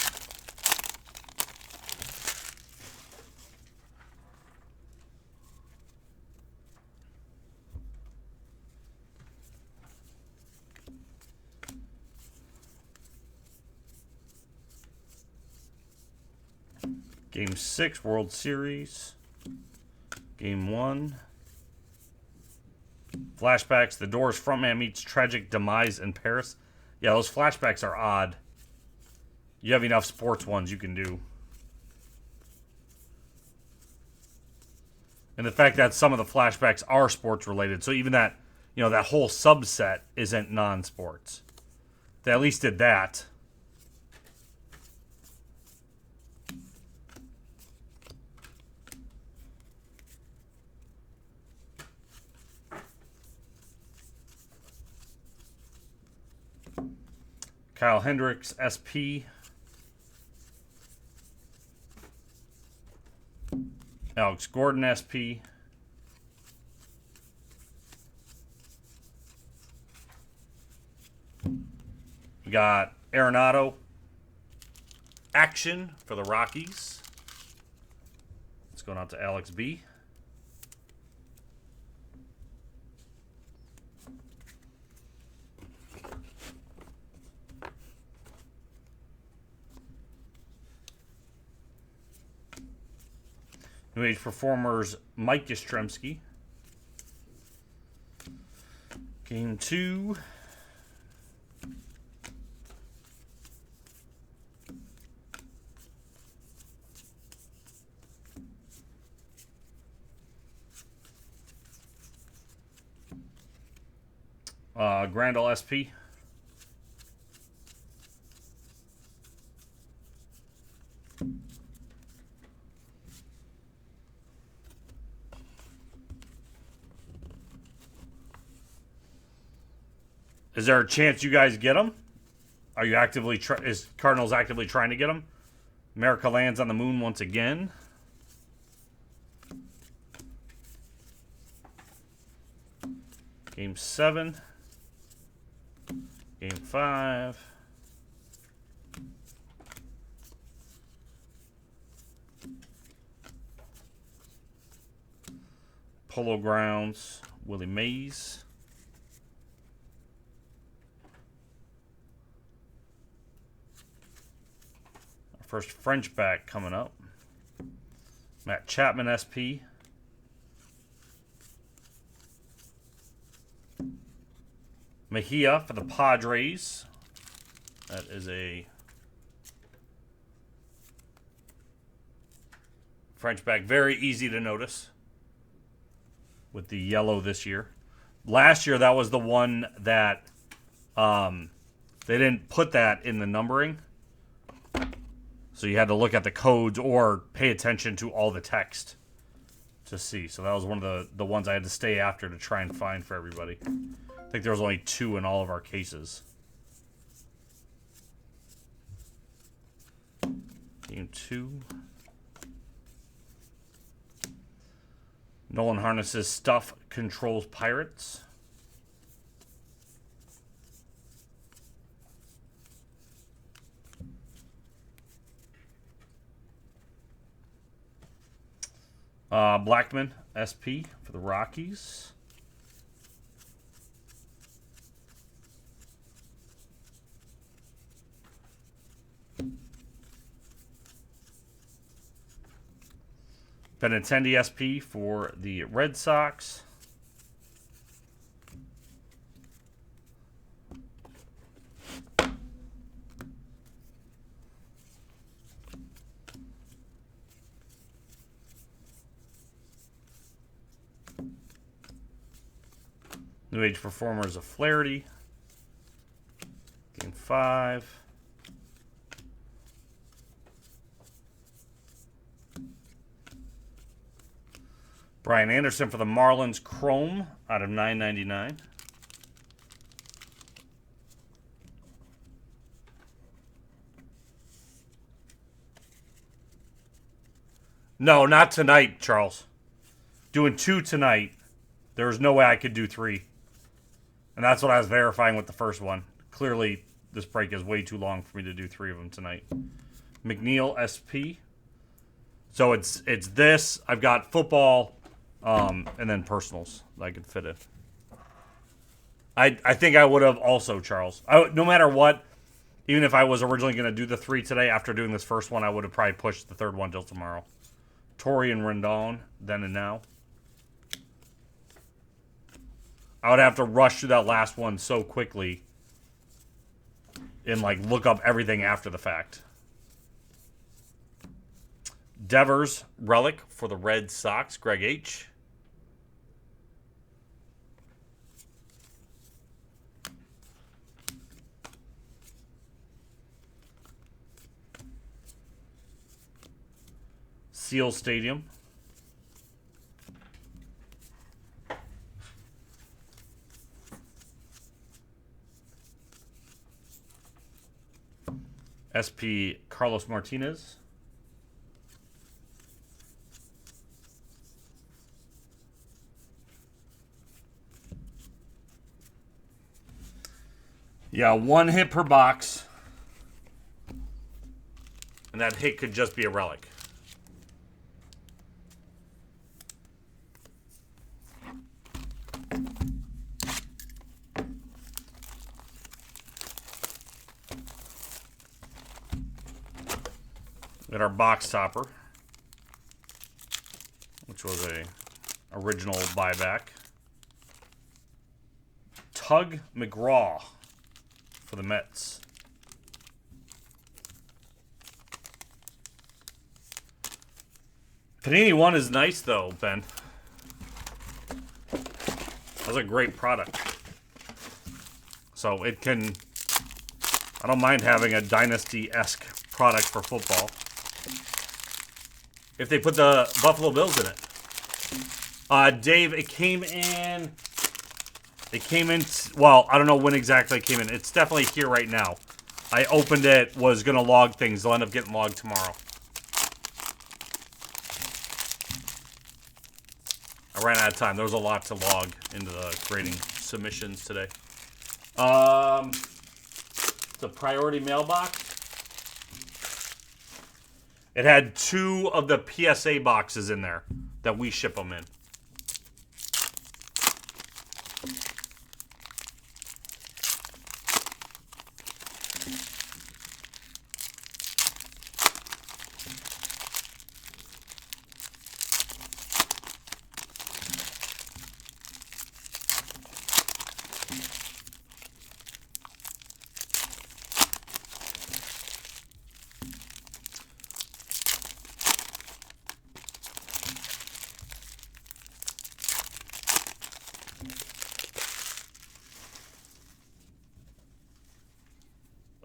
Game 6, World Series. Game 1. Flashbacks, the Doors frontman meets tragic demise in Paris. Yeah, those flashbacks are odd. You have enough sports ones you can do. And the fact that some of the flashbacks are sports related, so even that, that whole subset isn't non-sports. They at least did that. Kyle Hendricks, SP. Alex Gordon, SP. We got Arenado. Action for the Rockies. Let's going out to Alex B. New Age Performers, Mike Yastrzemski. Game 2. Grandal SP. Is there a chance you guys get them? Are you actively is Cardinals actively trying to get them? America lands on the moon once again. Game 7. Game 5. Polo Grounds, Willie Mays. Our first French back coming up. Matt Chapman SP. Mejia for the Padres. That is a French back. Very easy to notice with the yellow this year. Last year, that was the one that they didn't put that in the numbering. So you had to look at the codes or pay attention to all the text to see. So that was one of the ones I had to stay after to try and find for everybody. I think there was only 2 in all of our cases. Game 2. Nolan Harness's Stuff Controls Pirates. Blackman SP for the Rockies. Benintendi SP for the Red Sox. New Age Performers of Flaherty. Game 5. Brian Anderson for the Marlins Chrome out of $9.99. No, not tonight, Charles. Doing 2 tonight. There's no way I could do 3. And that's what I was verifying with the first one. Clearly, this break is way too long for me to do 3 of them tonight. McNeil SP. So it's this. I've got football, and then personals that I could fit in. I think I would have also, Charles. No matter what, even if I was originally going to do the 3 today, after doing this first one, I would have probably pushed the third one till tomorrow. Torrey and Rendon, then and now. I would have to rush through that last one so quickly and, like, look up everything after the fact. Devers, Relic for the Red Sox, Greg H. Seal Stadium. SP Carlos Martinez. Yeah, 1 hit per box. And that hit could just be a relic. We got our box topper, which was a original buyback. Tug McGraw for the Mets. Panini 1 is nice, though, Ben. That's a great product. So it can... I don't mind having a Dynasty-esque product for football. If they put the Buffalo Bills in it. Dave, it came in... Well, I don't know when exactly it came in. It's definitely here right now. I opened it, was going to log things. They'll end up getting logged tomorrow. I ran out of time. There was a lot to log into the grading submissions today. The priority mailbox. It had 2 of the PSA boxes in there that we ship them in.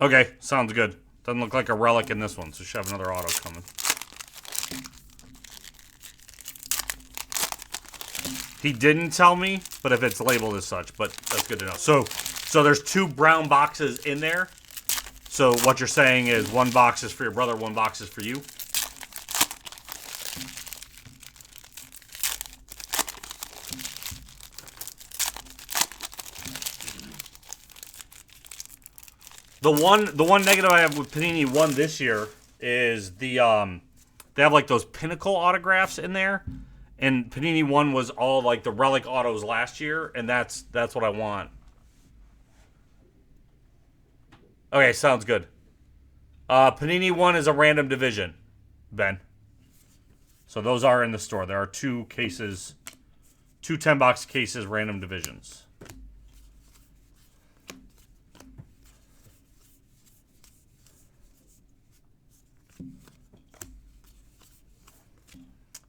Okay, sounds good. Doesn't look like a relic in this one, so should have another auto coming. He didn't tell me, but if it's labeled as such, but that's good to know. So there's 2 brown boxes in there. So what you're saying is 1 box is for your brother, 1 box is for you. The one negative I have with Panini 1 this year is the they have like those pinnacle autographs in there, and Panini 1 was all like the relic autos last year, and that's what I want. Okay, sounds good. Panini 1 is a random division, Ben. So those are in the store. There are 2 cases, 2 10-box cases, random divisions.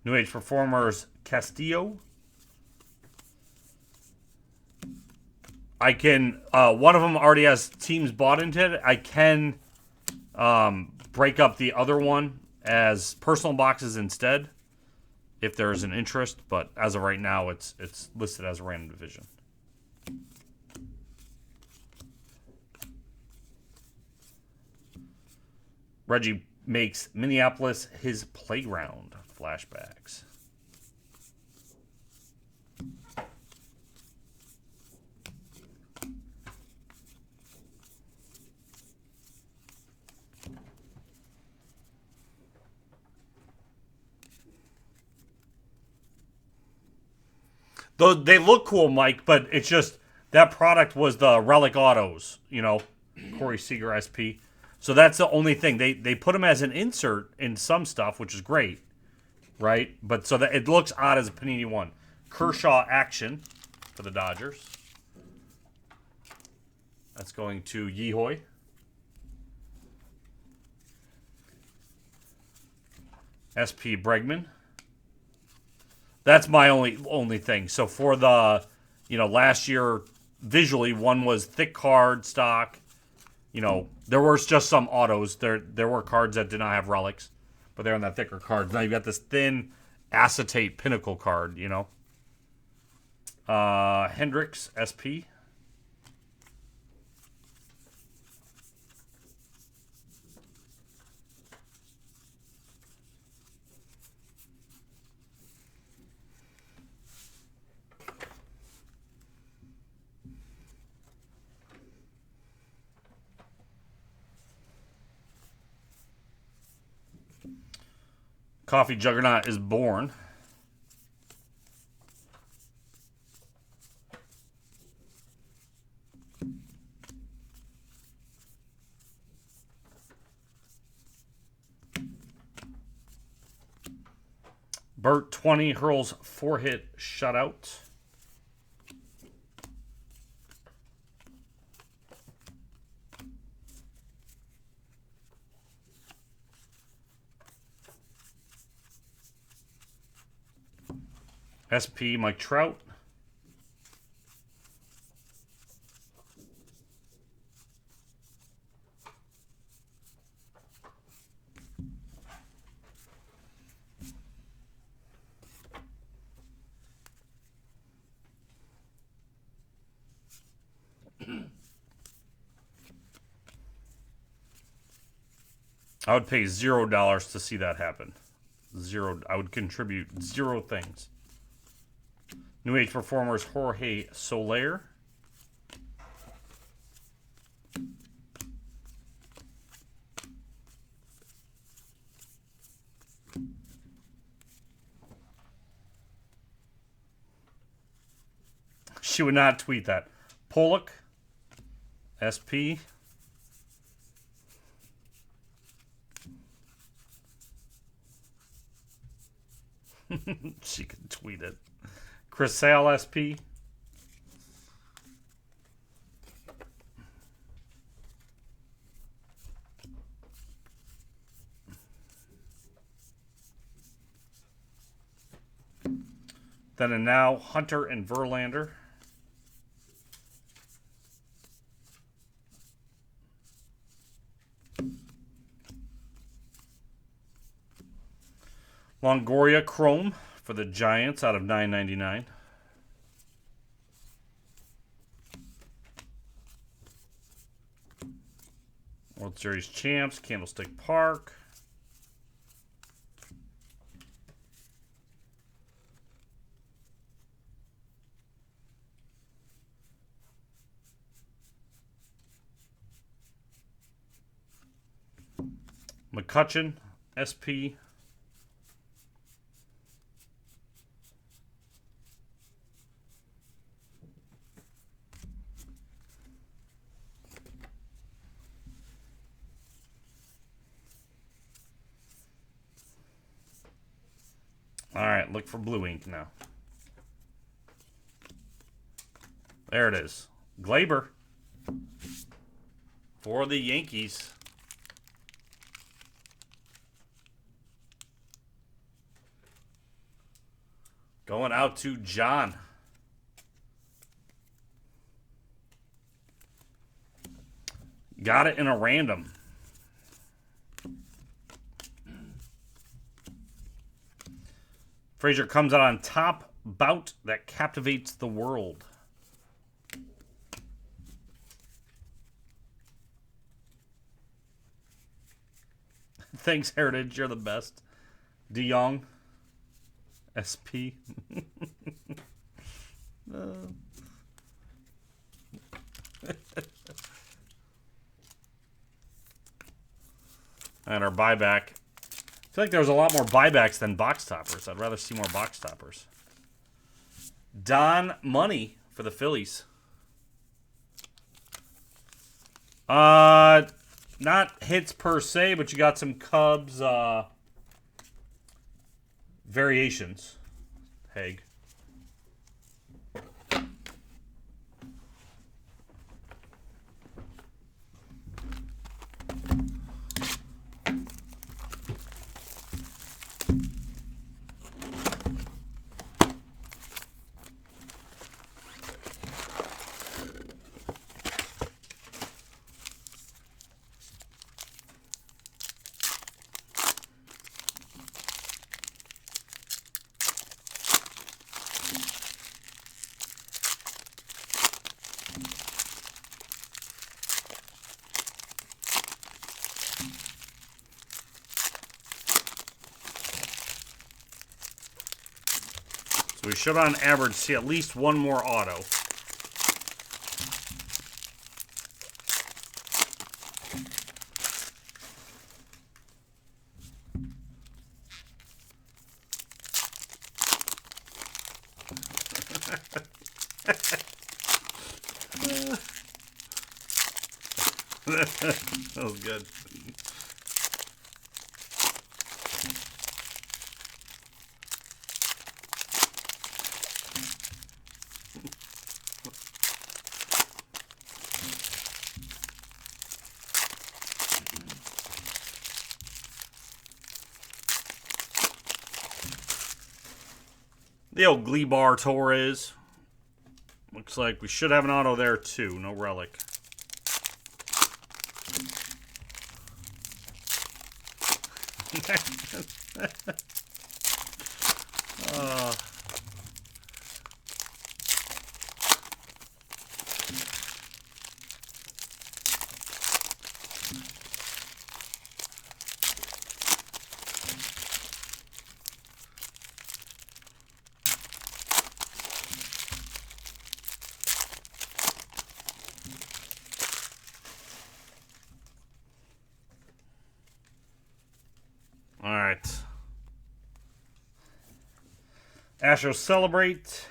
New Age Performers Castillo. I can, one of them already has teams bought into it. I can break up the other one as personal boxes instead if there is an interest. But as of right now, it's listed as a random division. Reggie makes Minneapolis his playground. Flashbacks. Though they look cool, Mike, but it's just that product was the Relic Autos, you know, Corey Seager SP. So that's the only thing. They put them as an insert in some stuff, which is great. Right? But so that it looks odd as a Panini 1. Kershaw action for the Dodgers. That's going to Yehoy. SP Bregman. That's my only thing. So for the, last year, visually, 1 was thick card stock. There was just some autos. There were cards that did not have relics. But they're on that thicker card. Now you've got this thin acetate pinnacle card, Hendricks, SP. Coffee Juggernaut is born. Burt 20 hurls 4-hit shutout. SP Mike Trout. I would pay $0 to see that happen. Zero. I would contribute 0 things. New Age Performers Jorge Soler. She would not tweet that. Pollock. SP. She could tweet it. Chris Sale, SP. Then and now, Hunter and Verlander. Longoria Chrome for the Giants out of $9.99. World Series champs, Candlestick Park. McCutchen, SP. All right, look for blue ink now. There it is. Glaber for the Yankees. Going out to John. Got it in a random. Frazier comes out on top. Bout that captivates the world. Thanks, Heritage. You're the best. DeYoung. SP. And our buyback. I feel like there was a lot more buybacks than box toppers. I'd rather see more box toppers. Don Money for the Phillies. Not hits per se, but you got some Cubs variations. Haig. We should on average see at least one more auto. That was good. The old Glebar Torres. Looks like we should have an auto there too. No relic. All right. Astros celebrate.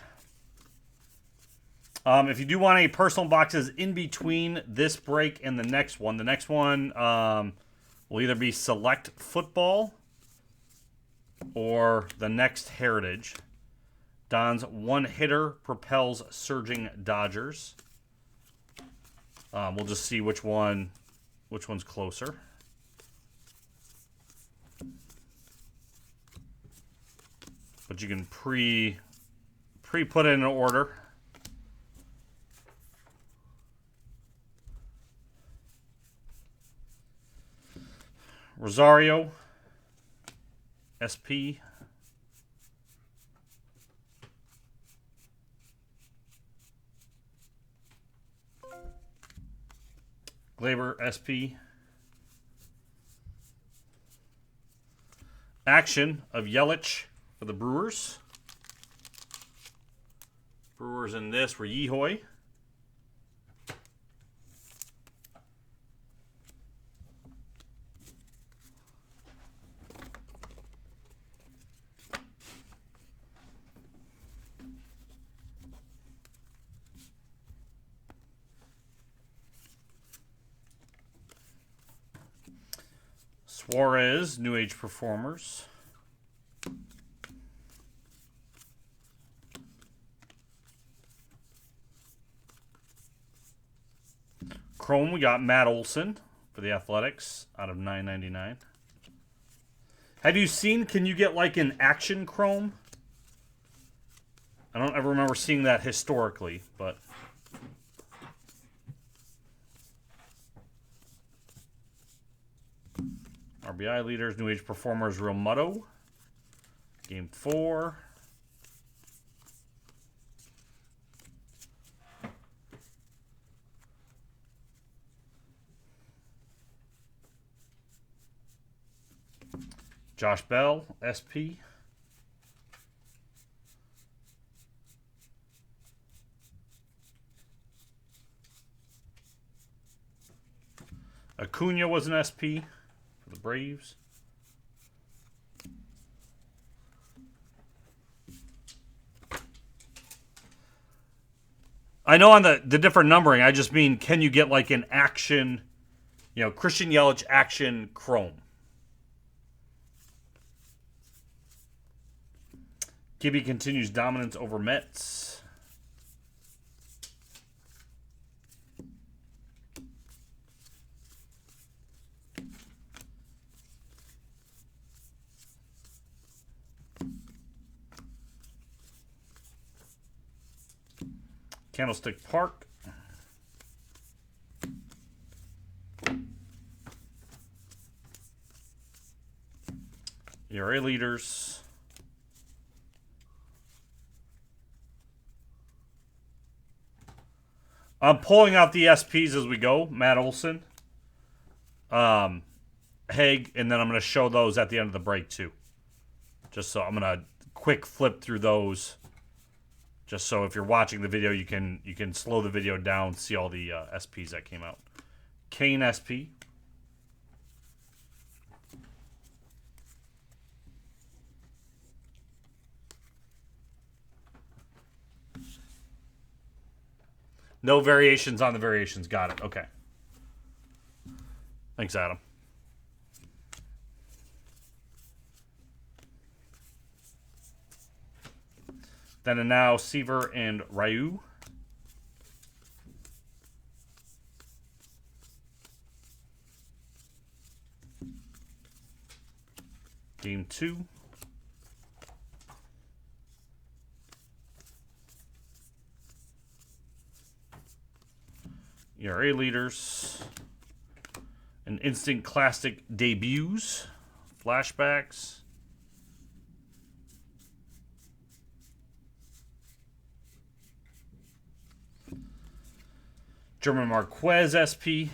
If you do want any personal boxes in between this break and the next one will either be Select Football or the next Heritage. Don's one hitter propels surging Dodgers. We'll just see which one's closer. But you can pre-put it in order. Rosario, SP. Gleyber, SP. Action of Yelich for the Brewers. Brewers in this were Yehoy. Suarez, New Age Performers. Chrome, we got Matt Olson for the Athletics out of $9.99. Have you seen, can you get like an action Chrome? I don't ever remember seeing that historically, but... RBI leaders, New Age Performers, Real Mutto. Game 4. Josh Bell, SP. Acuna was an SP for the Braves. I know on the different numbering, I just mean, can you get like an action, Christian Yelich action Chrome? Gibby continues dominance over Mets. Candlestick Park. ERA leaders. I'm pulling out the SPs as we go. Matt Olson, Haig, and then I'm going to show those at the end of the break too. Just so I'm going to quick flip through those. Just so if you're watching the video, you can slow the video down, see all the SPs that came out. Kane SP. No variations on the variations. Got it. Okay. Thanks, Adam. Then and now, Seaver and Ryu. Game 2. ERA leaders. And instant classic debuts. Flashbacks. German Marquez SP.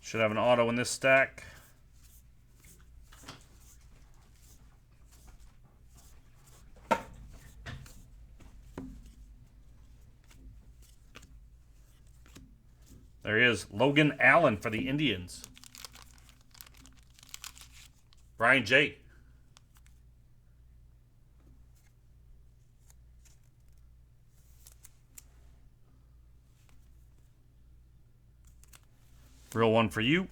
Should have an auto in this stack. There he is, Logan Allen for the Indians. Brian J. Real one for you.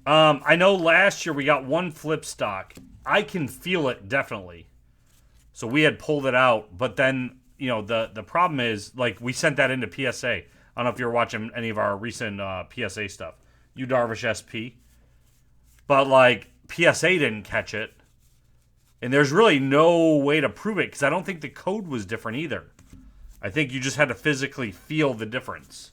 I know last year we got one flip stock. I can feel it definitely. So we had pulled it out, but then, you know, the problem is, like, we sent that into PSA. I don't know if you're watching any of our recent PSA stuff. Yu Darvish SP. But, like, PSA didn't catch it. And there's really no way to prove it because I don't think the code was different either. I think you just had to physically feel the difference.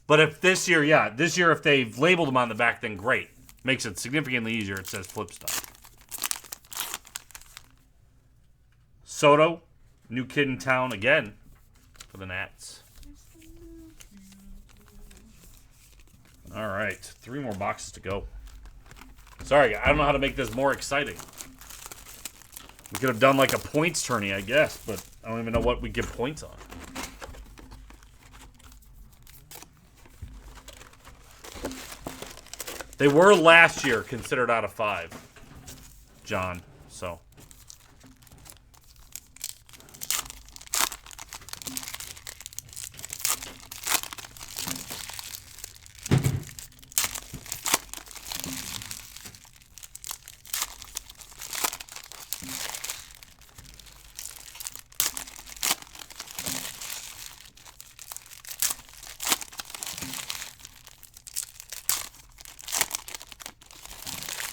But if this year, if they've labeled them on the back, then great. Makes it significantly easier. It says flip stuff. Soto, new kid in town again for the Nats. All right, 3 more boxes to go. Sorry, I don't know how to make this more exciting. We could have done like a points tourney, I guess, but I don't even know what we give points on. They were last year considered out of 5, John, so.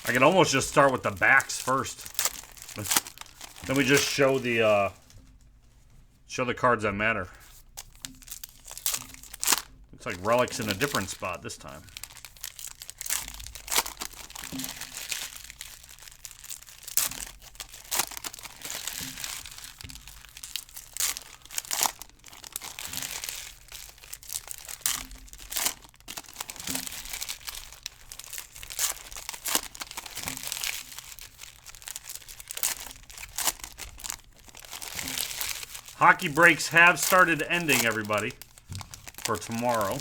I can almost just start with the backs first. Then we just show the cards that matter. Looks like relics in a different spot this time. Hockey breaks have started ending, everybody, for tomorrow.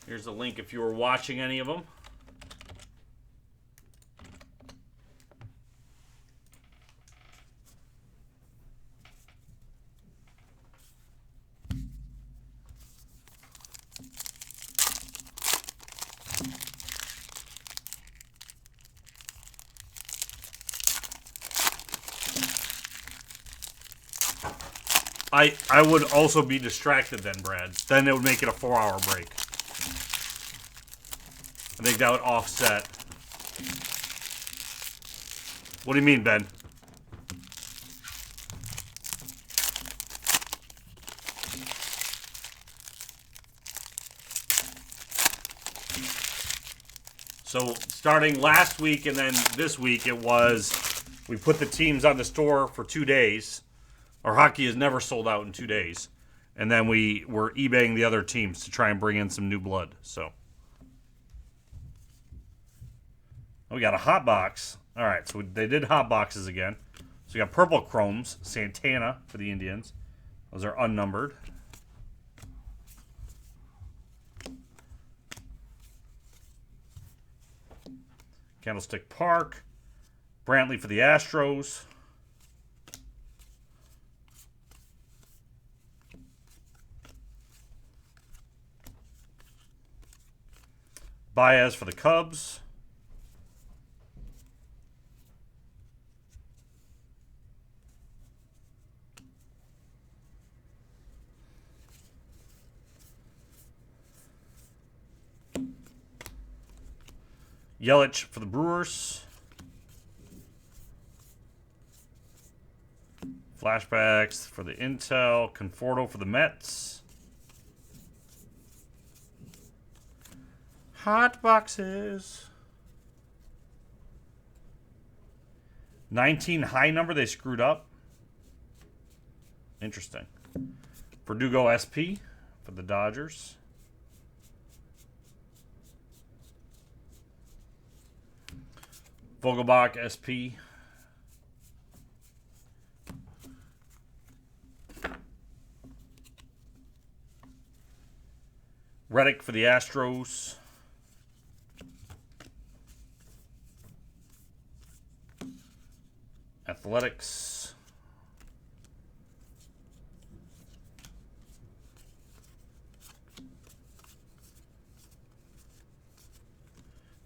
Here's the link if you were watching any of them. I would also be distracted then, Brad. Then it would make it a 4-hour break. I think that would offset. What do you mean, Ben? So starting last week and then this week, it was we put the teams on the store for 2 days. Our hockey is never sold out in 2 days. And then we were eBaying the other teams to try and bring in some new blood. So we got a hot box. All right, so they did hot boxes again. So we got purple chromes, Santana for the Indians. Those are unnumbered. Candlestick Park, Brantley for the Astros. Baez for the Cubs. Yelich for the Brewers. Flashbacks for the Intel. Conforto for the Mets. Hot boxes. 19 high number they screwed up. Interesting. Verdugo SP for the Dodgers. Vogelbach SP. Reddick for the Astros. Athletics.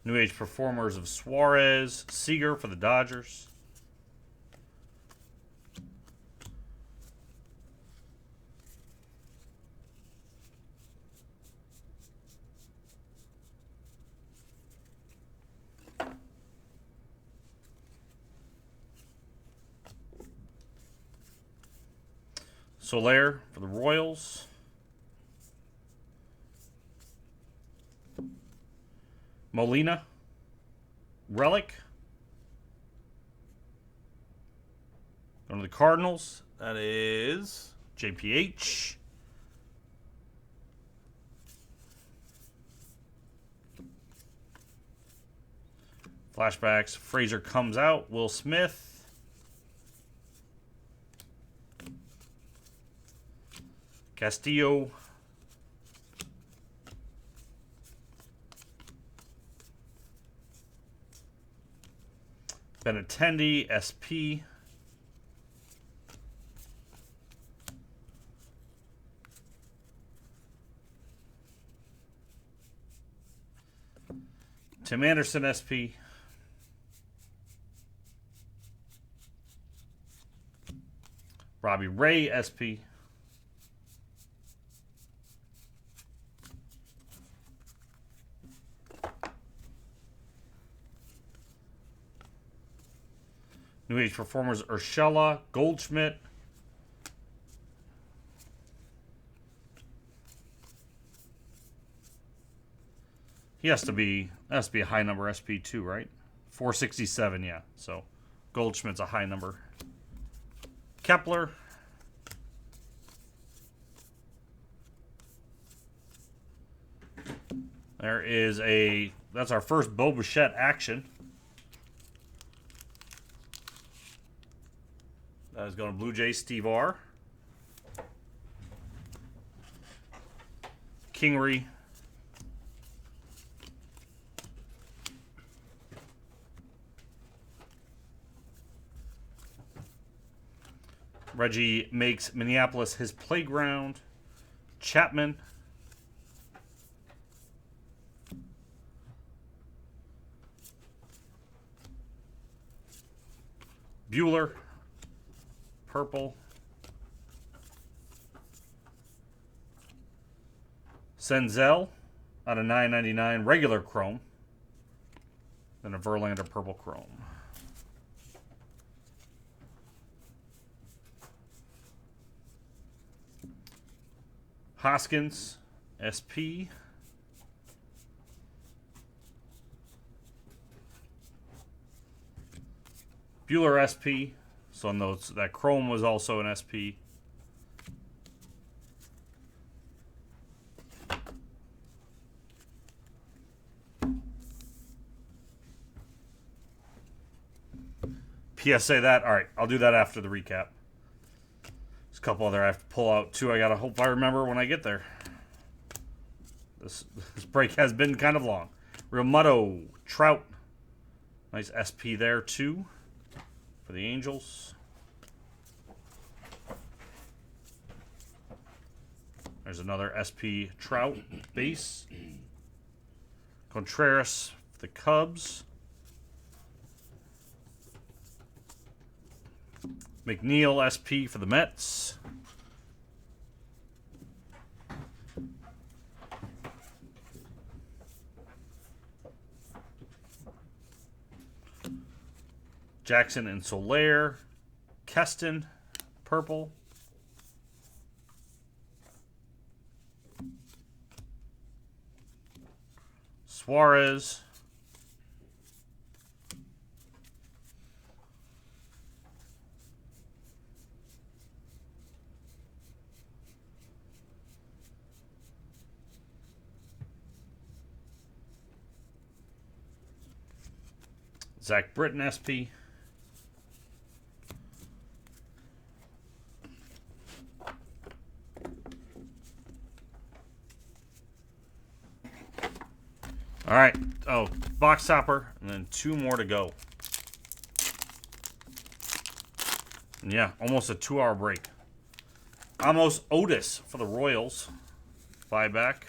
New Age Performers of Suarez. Seager for the Dodgers. Soler for the Royals. Molina. Relic. Going to the Cardinals. That is JPH. Flashbacks. Frazier comes out. Will Smith. Castillo. Benintendi, SP. Tim Anderson, SP. Robbie Ray, SP. New Age Performers, Urshela, Goldschmidt. He has to be a high number SP too, right? 467, yeah. So Goldschmidt's a high number. Kepler. There is that's our first Bo Bichette action. That is going to Blue Jays, Steve R. Kingery. Reggie makes Minneapolis his playground. Chapman. Bueller. Purple. Senzel out of 999 regular chrome. Then a Verlander purple chrome. Hoskins SP. Bueller SP. So notes that chrome was also an SP. PSA that. All right, I'll do that after the recap. There's a couple other I have to pull out too. I gotta hope I remember when I get there. This break has been kind of long. Real Mutto, Trout. Nice SP there too for the Angels. There's another SP Trout base. Contreras for the Cubs. McNeil SP for the Mets. Jackson and Soler. Keston, purple. Suarez. Zach Britton, SP. All right. Oh, box topper, and then 2 more to go. And yeah, almost a 2-hour break. Amos Otis for the Royals. Buyback.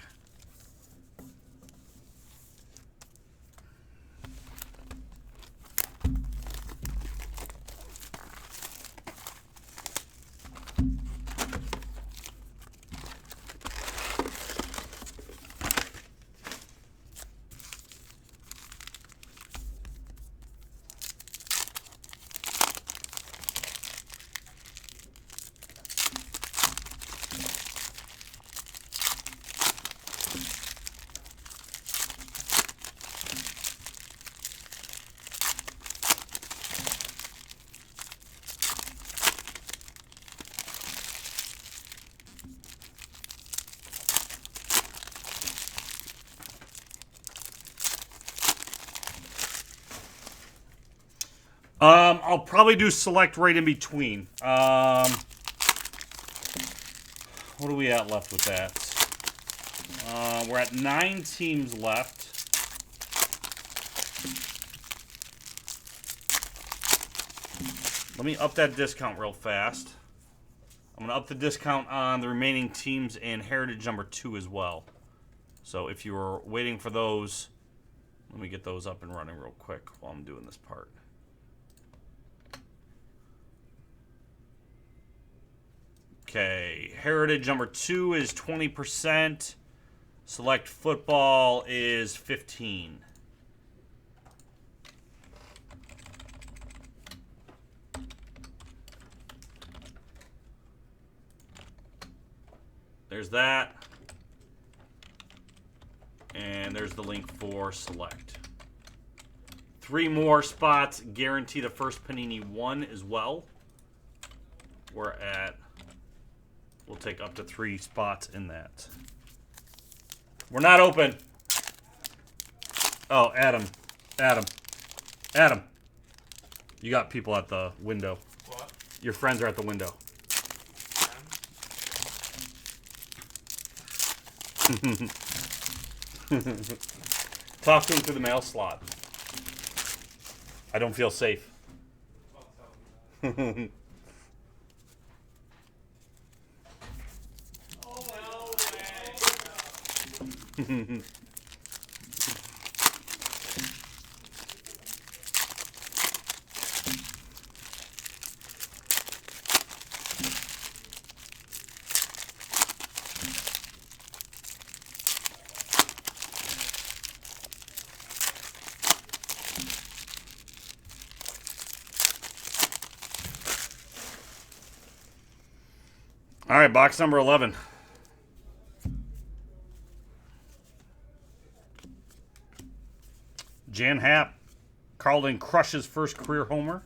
I'll probably do select right in between. What are we at left with that? We're at 9 teams left. Let me up that discount real fast. I'm going to up the discount on the remaining teams in Heritage number 2 as well. So if you were waiting for those, let me get those up and running real quick while I'm doing this part. Okay, Heritage number 2 is 20%. Select Football is 15. There's that. And there's the link for Select. 3 more spots guarantee the first Panini 1 as well. We're at... We'll take up to 3 spots in that. We're not open. Oh, Adam. You got people at the window. What? Your friends are at the window. Talk to him through the mail slot. I don't feel safe. All right, box number 11. Jan Happ. Carlton crushes first career homer.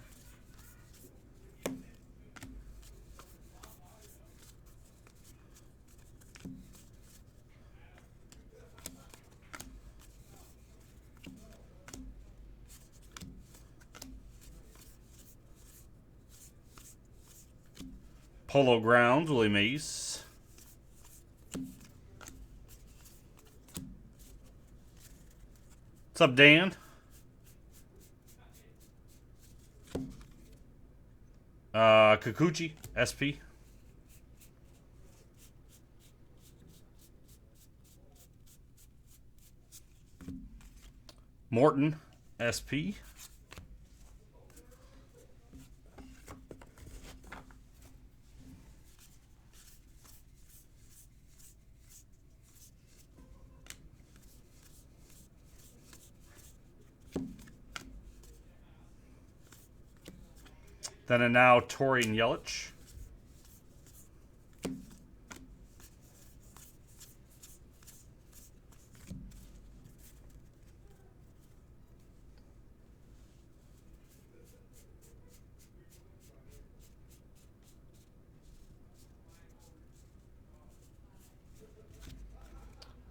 Polo Grounds, Willie Mays. What's up, Dan? Kikuchi, SP. Morton, SP. Then and now, Torian Yelich.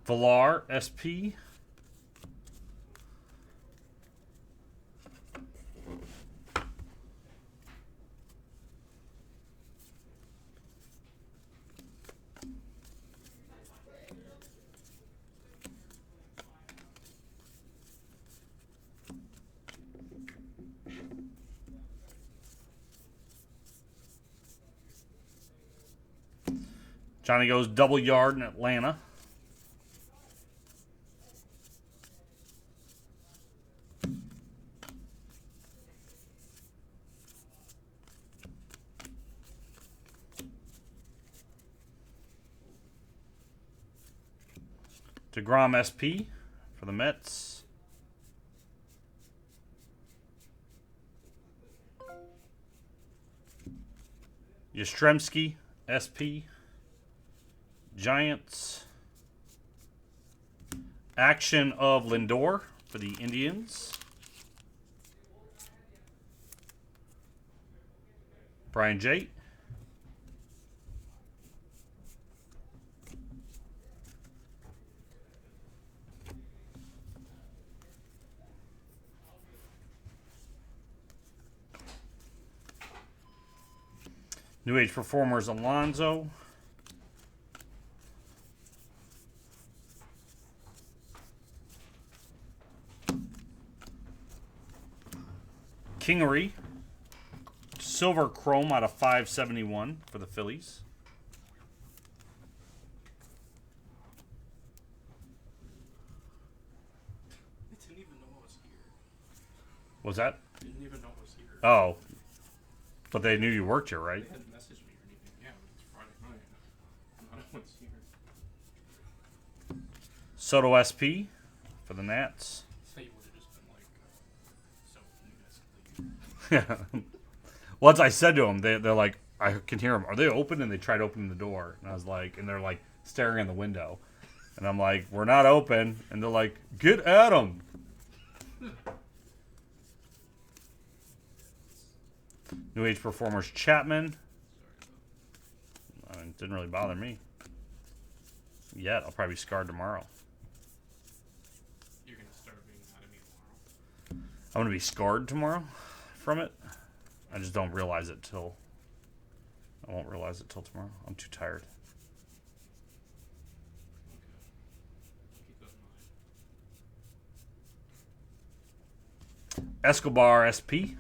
Villar, SP. Johnny goes double yard in Atlanta. DeGrom SP for the Mets. Yastrzemski SP. Giants. Action of Lindor for the Indians. Brian Jate. New Age Performers Alonso. Kingery. Silver Chrome out of 571 for the Phillies. I didn't even know I was here. Was that? Didn't even know I was here. Oh. But they knew you worked here, right? They hadn't messaged me or anything. Yeah, but it's Friday night. I don't know what's here. Soto SP for the Nats. Say you would have just been like, so you guys can leave. Yeah. Once I said to them, they're like, I can hear them. Are they open? And they tried opening the door. And I was like, and they're like staring in the window. And I'm like, we're not open. And they're like, get at them. New Age Performers Chapman. It didn't really bother me. Yet. I'll probably be scarred tomorrow. You're going to start being mad at me tomorrow. I'm going to be scarred tomorrow from it. I just don't realize it till... I won't realize it till tomorrow. I'm too tired. Okay. Keep that in mind. Escobar SP.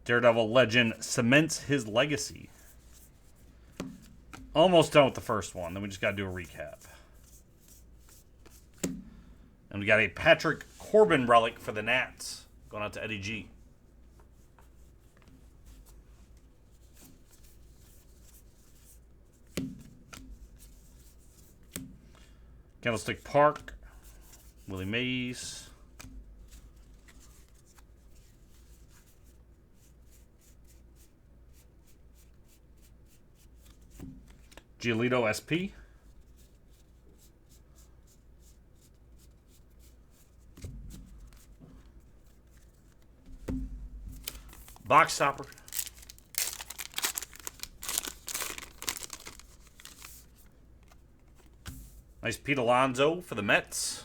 Daredevil Legend cements his legacy. Almost done with the first one. Then we just got to do a recap. And we got a Patrick Corbin relic for the Nats. Going out to Eddie G. Candlestick Park. Willie Mays. Giolito SP. Box Stopper. Nice Pete Alonso for the Mets.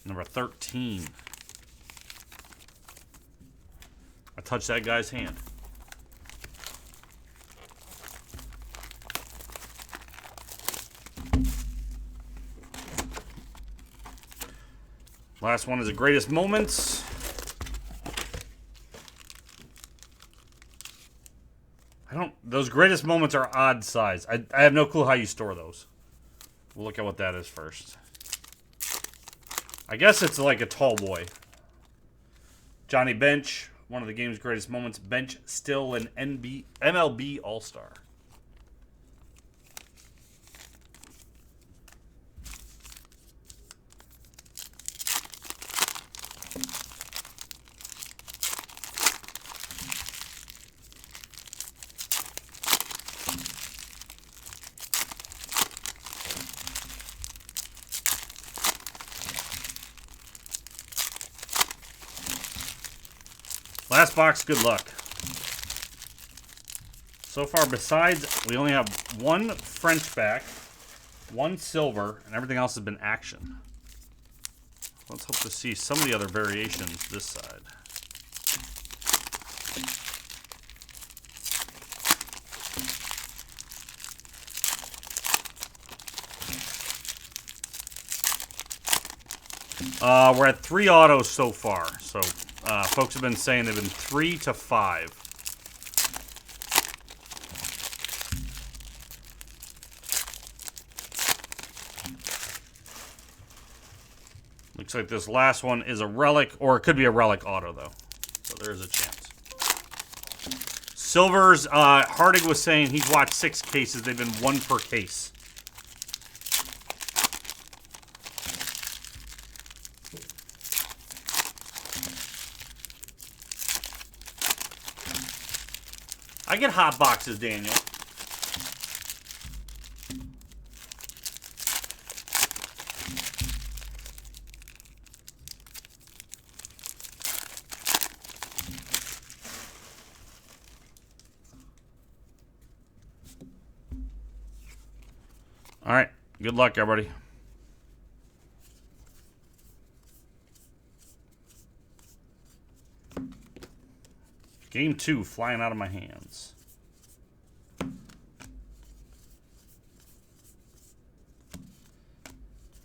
Number 13. I touched that guy's hand. Last one is the greatest moments. Those greatest moments are odd size. I have no clue how you store those. We'll look at what that is first. I guess it's like a tall boy. Johnny Bench, one of the game's greatest moments. Bench still an MLB All-Star. Last box, good luck. So far, besides, we only have one French back, one silver, and everything else has been action. Let's hope to see some of the other variations this side. We're at 3 autos so far, so folks have been saying they've been 3 to 5. Looks like this last one is a relic, or it could be a relic auto, though. So there's a chance. Silvers, Hardig was saying he's watched 6 cases. They've been 1 per case. I get hot boxes, Daniel. All right. Good luck, everybody. Game 2 flying out of my hands.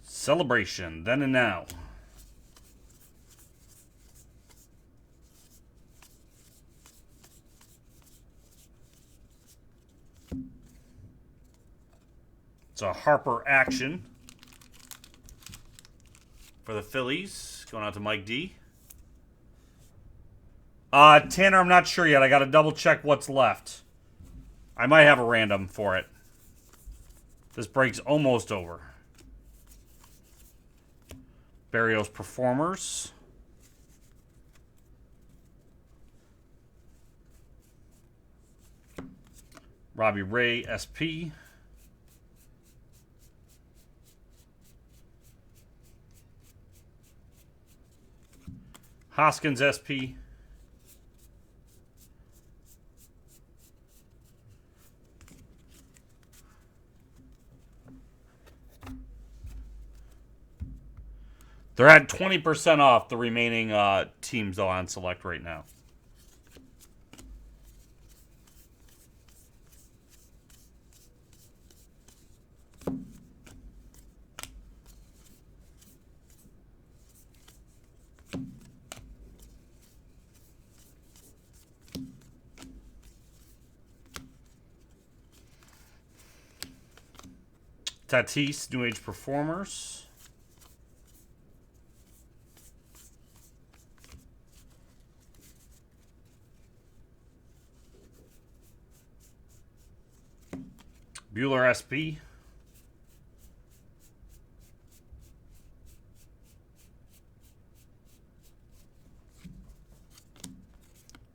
Celebration, then and now. It's a Harper action for the Phillies. Going out to Mike D. Tanner, I'm not sure yet. I got to double check what's left. I might have a random for it. This break's almost over. Barrios Performers. Robbie Ray SP. Hoskins SP. They're at 20% off the remaining teams, though, on Select right now. Tatis, New Age Performers. Bueller SP.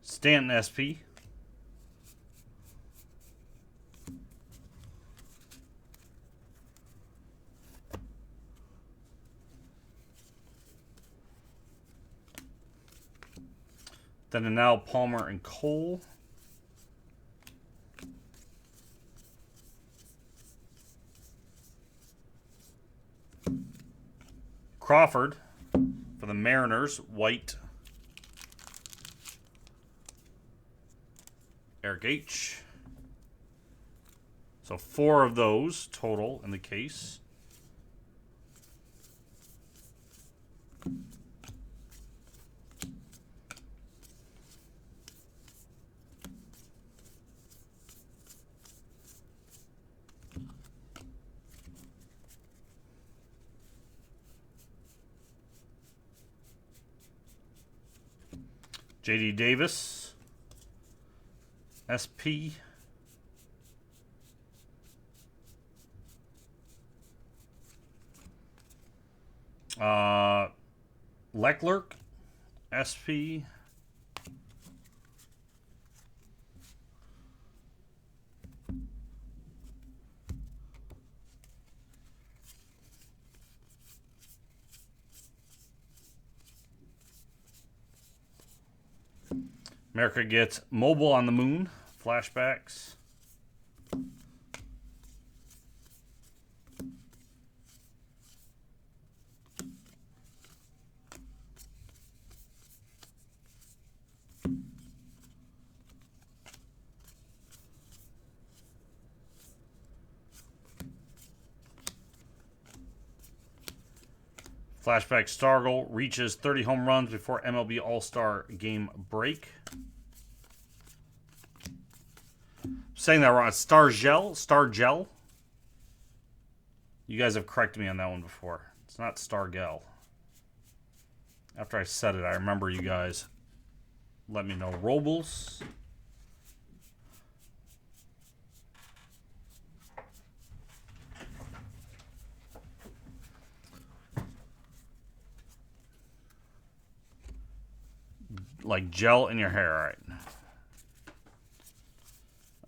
Stanton SP. Then and now Palmer and Cole. Crawford for the Mariners, white. Eric H. So 4 of those total in the case. J.D. Davis. SP. Leclerc. SP. America gets Mobile on the Moon. Flashbacks. Flashback Stargell reaches 30 home runs before MLB All-Star Game break. Saying that wrong. Stargell. You guys have corrected me on that one before. It's not Stargell. After I said it, I remember you guys let me know. Robles. Like gel in your hair. All right.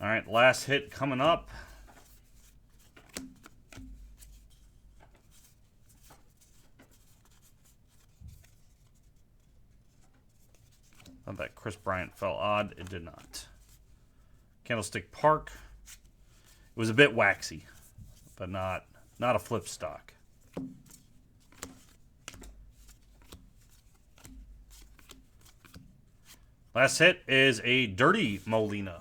All right, last hit coming up. Thought that Chris Bryant fell odd. It did not. Candlestick Park. It was a bit waxy, but not a flip stock. Last hit is a Dirty Molina.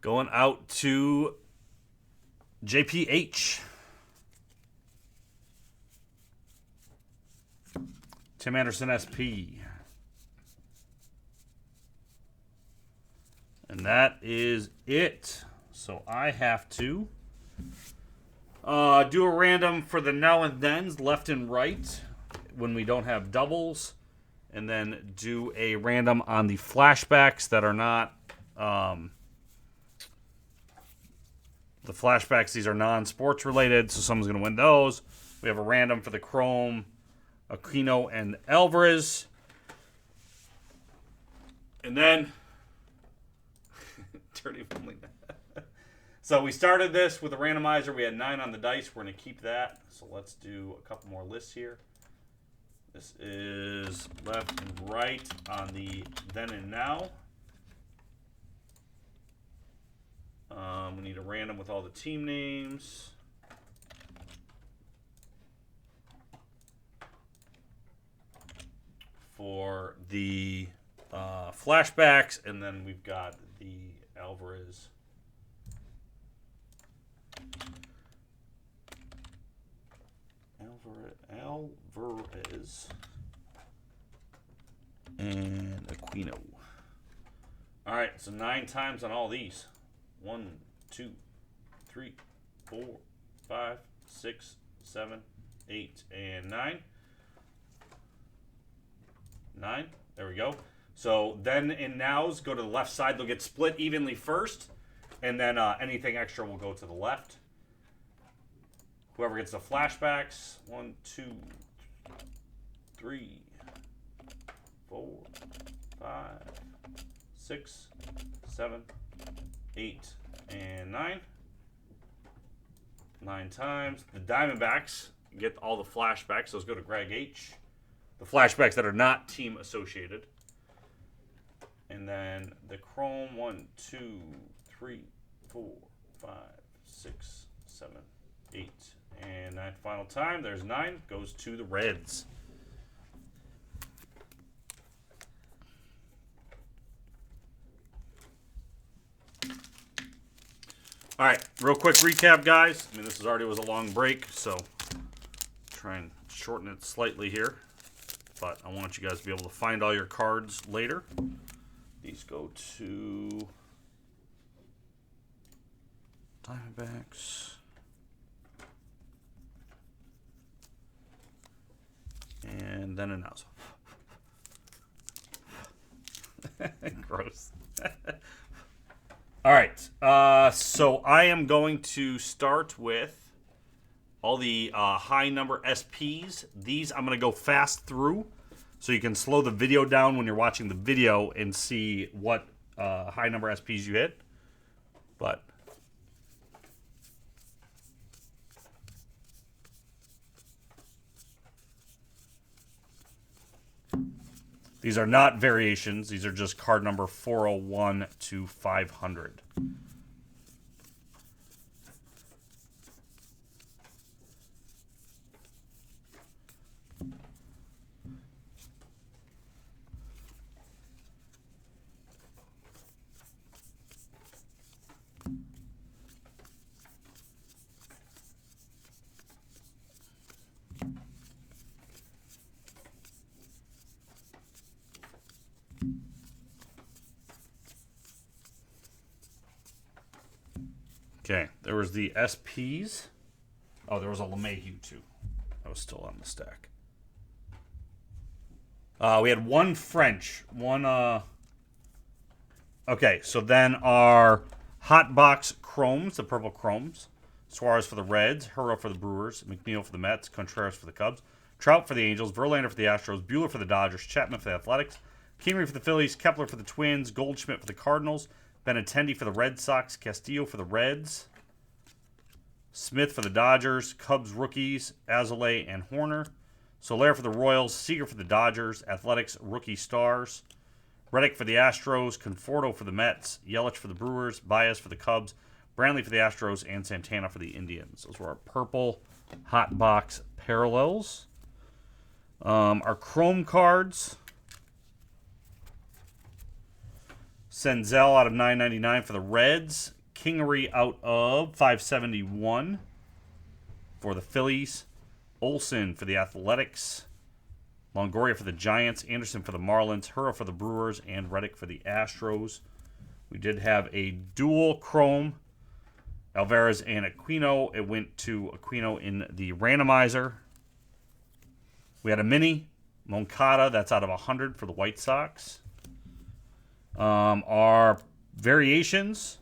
Going out to JPH. Tim Anderson SP. And that is it. So I have to do a random for the now and thens, left and right, when we don't have doubles. And then do a random on the flashbacks that are not... the flashbacks, these are non-sports related, so someone's going to win those. We have a random for the Chrome, Aquino, and Alvarez. And then... Dirty Molina. So we started this with a randomizer. We had 9 on the dice. We're going to keep that. So let's do a couple more lists here. This is left and right on the then and now. We need a random with all the team names. For the flashbacks, and then we've got the Alvarez. Alvarez and Aquino. All right, so 9 times on all these. 1, 2, 3, 4, 5, 6, 7, 8, and 9. 9. There we go. So then in nows, go to the left side. They'll get split evenly first, and then anything extra will go to the left. Whoever gets the flashbacks. 1, 2, 3, 4, 5, 6, 7, 8, and 9. 9 times. The Diamondbacks get all the flashbacks. Those go to Greg H. The flashbacks that are not team associated. And then the Chrome. 1, 2, 3, 4, 5, 6, 7, 8, and 9. Final time. There's 9. Goes to the Reds. All right, real quick recap, guys. I mean, this already was a long break, so try and shorten it slightly here. But I want you guys to be able to find all your cards later. These go to Diamondbacks. And then announce. Gross. All right. So I am going to start with all the high number SPs. These I'm going to go fast through so you can slow the video down when you're watching the video and see what high number SPs you hit. But these are not variations. These are just card number 401 to 500. Okay, there was the SPs. Oh, there was a LeMahieu too. That was still on the stack. We had one French, one. Okay, so then our hot box chromes, the purple chromes. Suarez for the Reds, Hurrah for the Brewers, McNeil for the Mets, Contreras for the Cubs, Trout for the Angels, Verlander for the Astros, Buehler for the Dodgers, Chapman for the Athletics, Kingery for the Phillies, Kepler for the Twins, Goldschmidt for the Cardinals, Benintendi for the Red Sox, Castillo for the Reds, Smith for the Dodgers, Cubs rookies, Azalea and Horner, Soler for the Royals, Seager for the Dodgers, Athletics rookie stars, Reddick for the Astros, Conforto for the Mets, Yelich for the Brewers, Baez for the Cubs, Brantley for the Astros, and Santana for the Indians. Those were our purple hot box parallels. Our chrome cards. Senzel out of 999 for the Reds. Kingery out of 571 for the Phillies. Olsen for the Athletics. Longoria for the Giants. Anderson for the Marlins. Hurrah for the Brewers. And Reddick for the Astros. We did have a dual chrome. Alvarez and Aquino. It went to Aquino in the randomizer. We had a mini. Moncada. That's out of 100 for the White Sox. Our variations.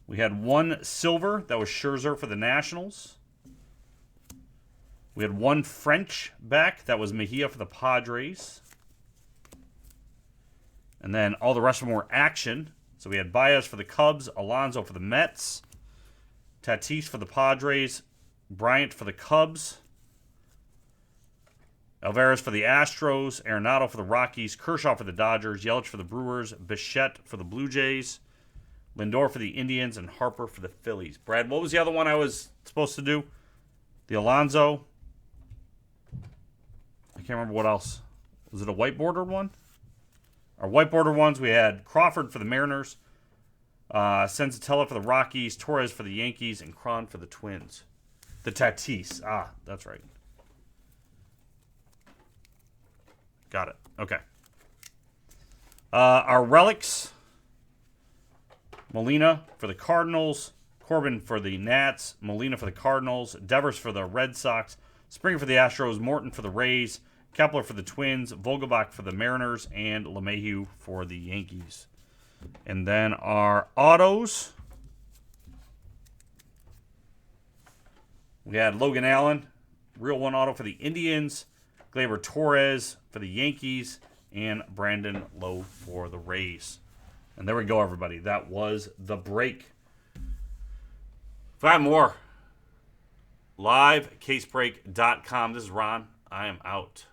We had one silver. That was Scherzer for the Nationals. We had one French back. That was Mejia for the Padres. And then all the rest of them were action. So we had Baez for the Cubs, Alonso for the Mets, Tatis for the Padres, Bryant for the Cubs, Alvarez for the Astros, Arenado for the Rockies, Kershaw for the Dodgers, Yelich for the Brewers, Bichette for the Blue Jays, Lindor for the Indians, and Harper for the Phillies. Brad, what was the other one I was supposed to do? The Alonso. I can't remember what else. Was it a white border one? Our white border ones, we had Crawford for the Mariners, Senzatella for the Rockies, Torres for the Yankees, and Cron for the Twins. The Tatis. Ah, that's right. Got it. Okay. Our relics. Molina for the Cardinals. Corbin for the Nats. Molina for the Cardinals. Devers for the Red Sox. Springer for the Astros. Morton for the Rays. Kepler for the Twins. Vogelbach for the Mariners. And LeMahieu for the Yankees. And then our autos. We had Logan Allen. Real one auto for the Indians. Gleyber Torres for the Yankees, and Brandon Lowe for the Rays. And there we go, everybody. That was the break. Five more. LiveCaseBreak.com. This is Ron. I am out.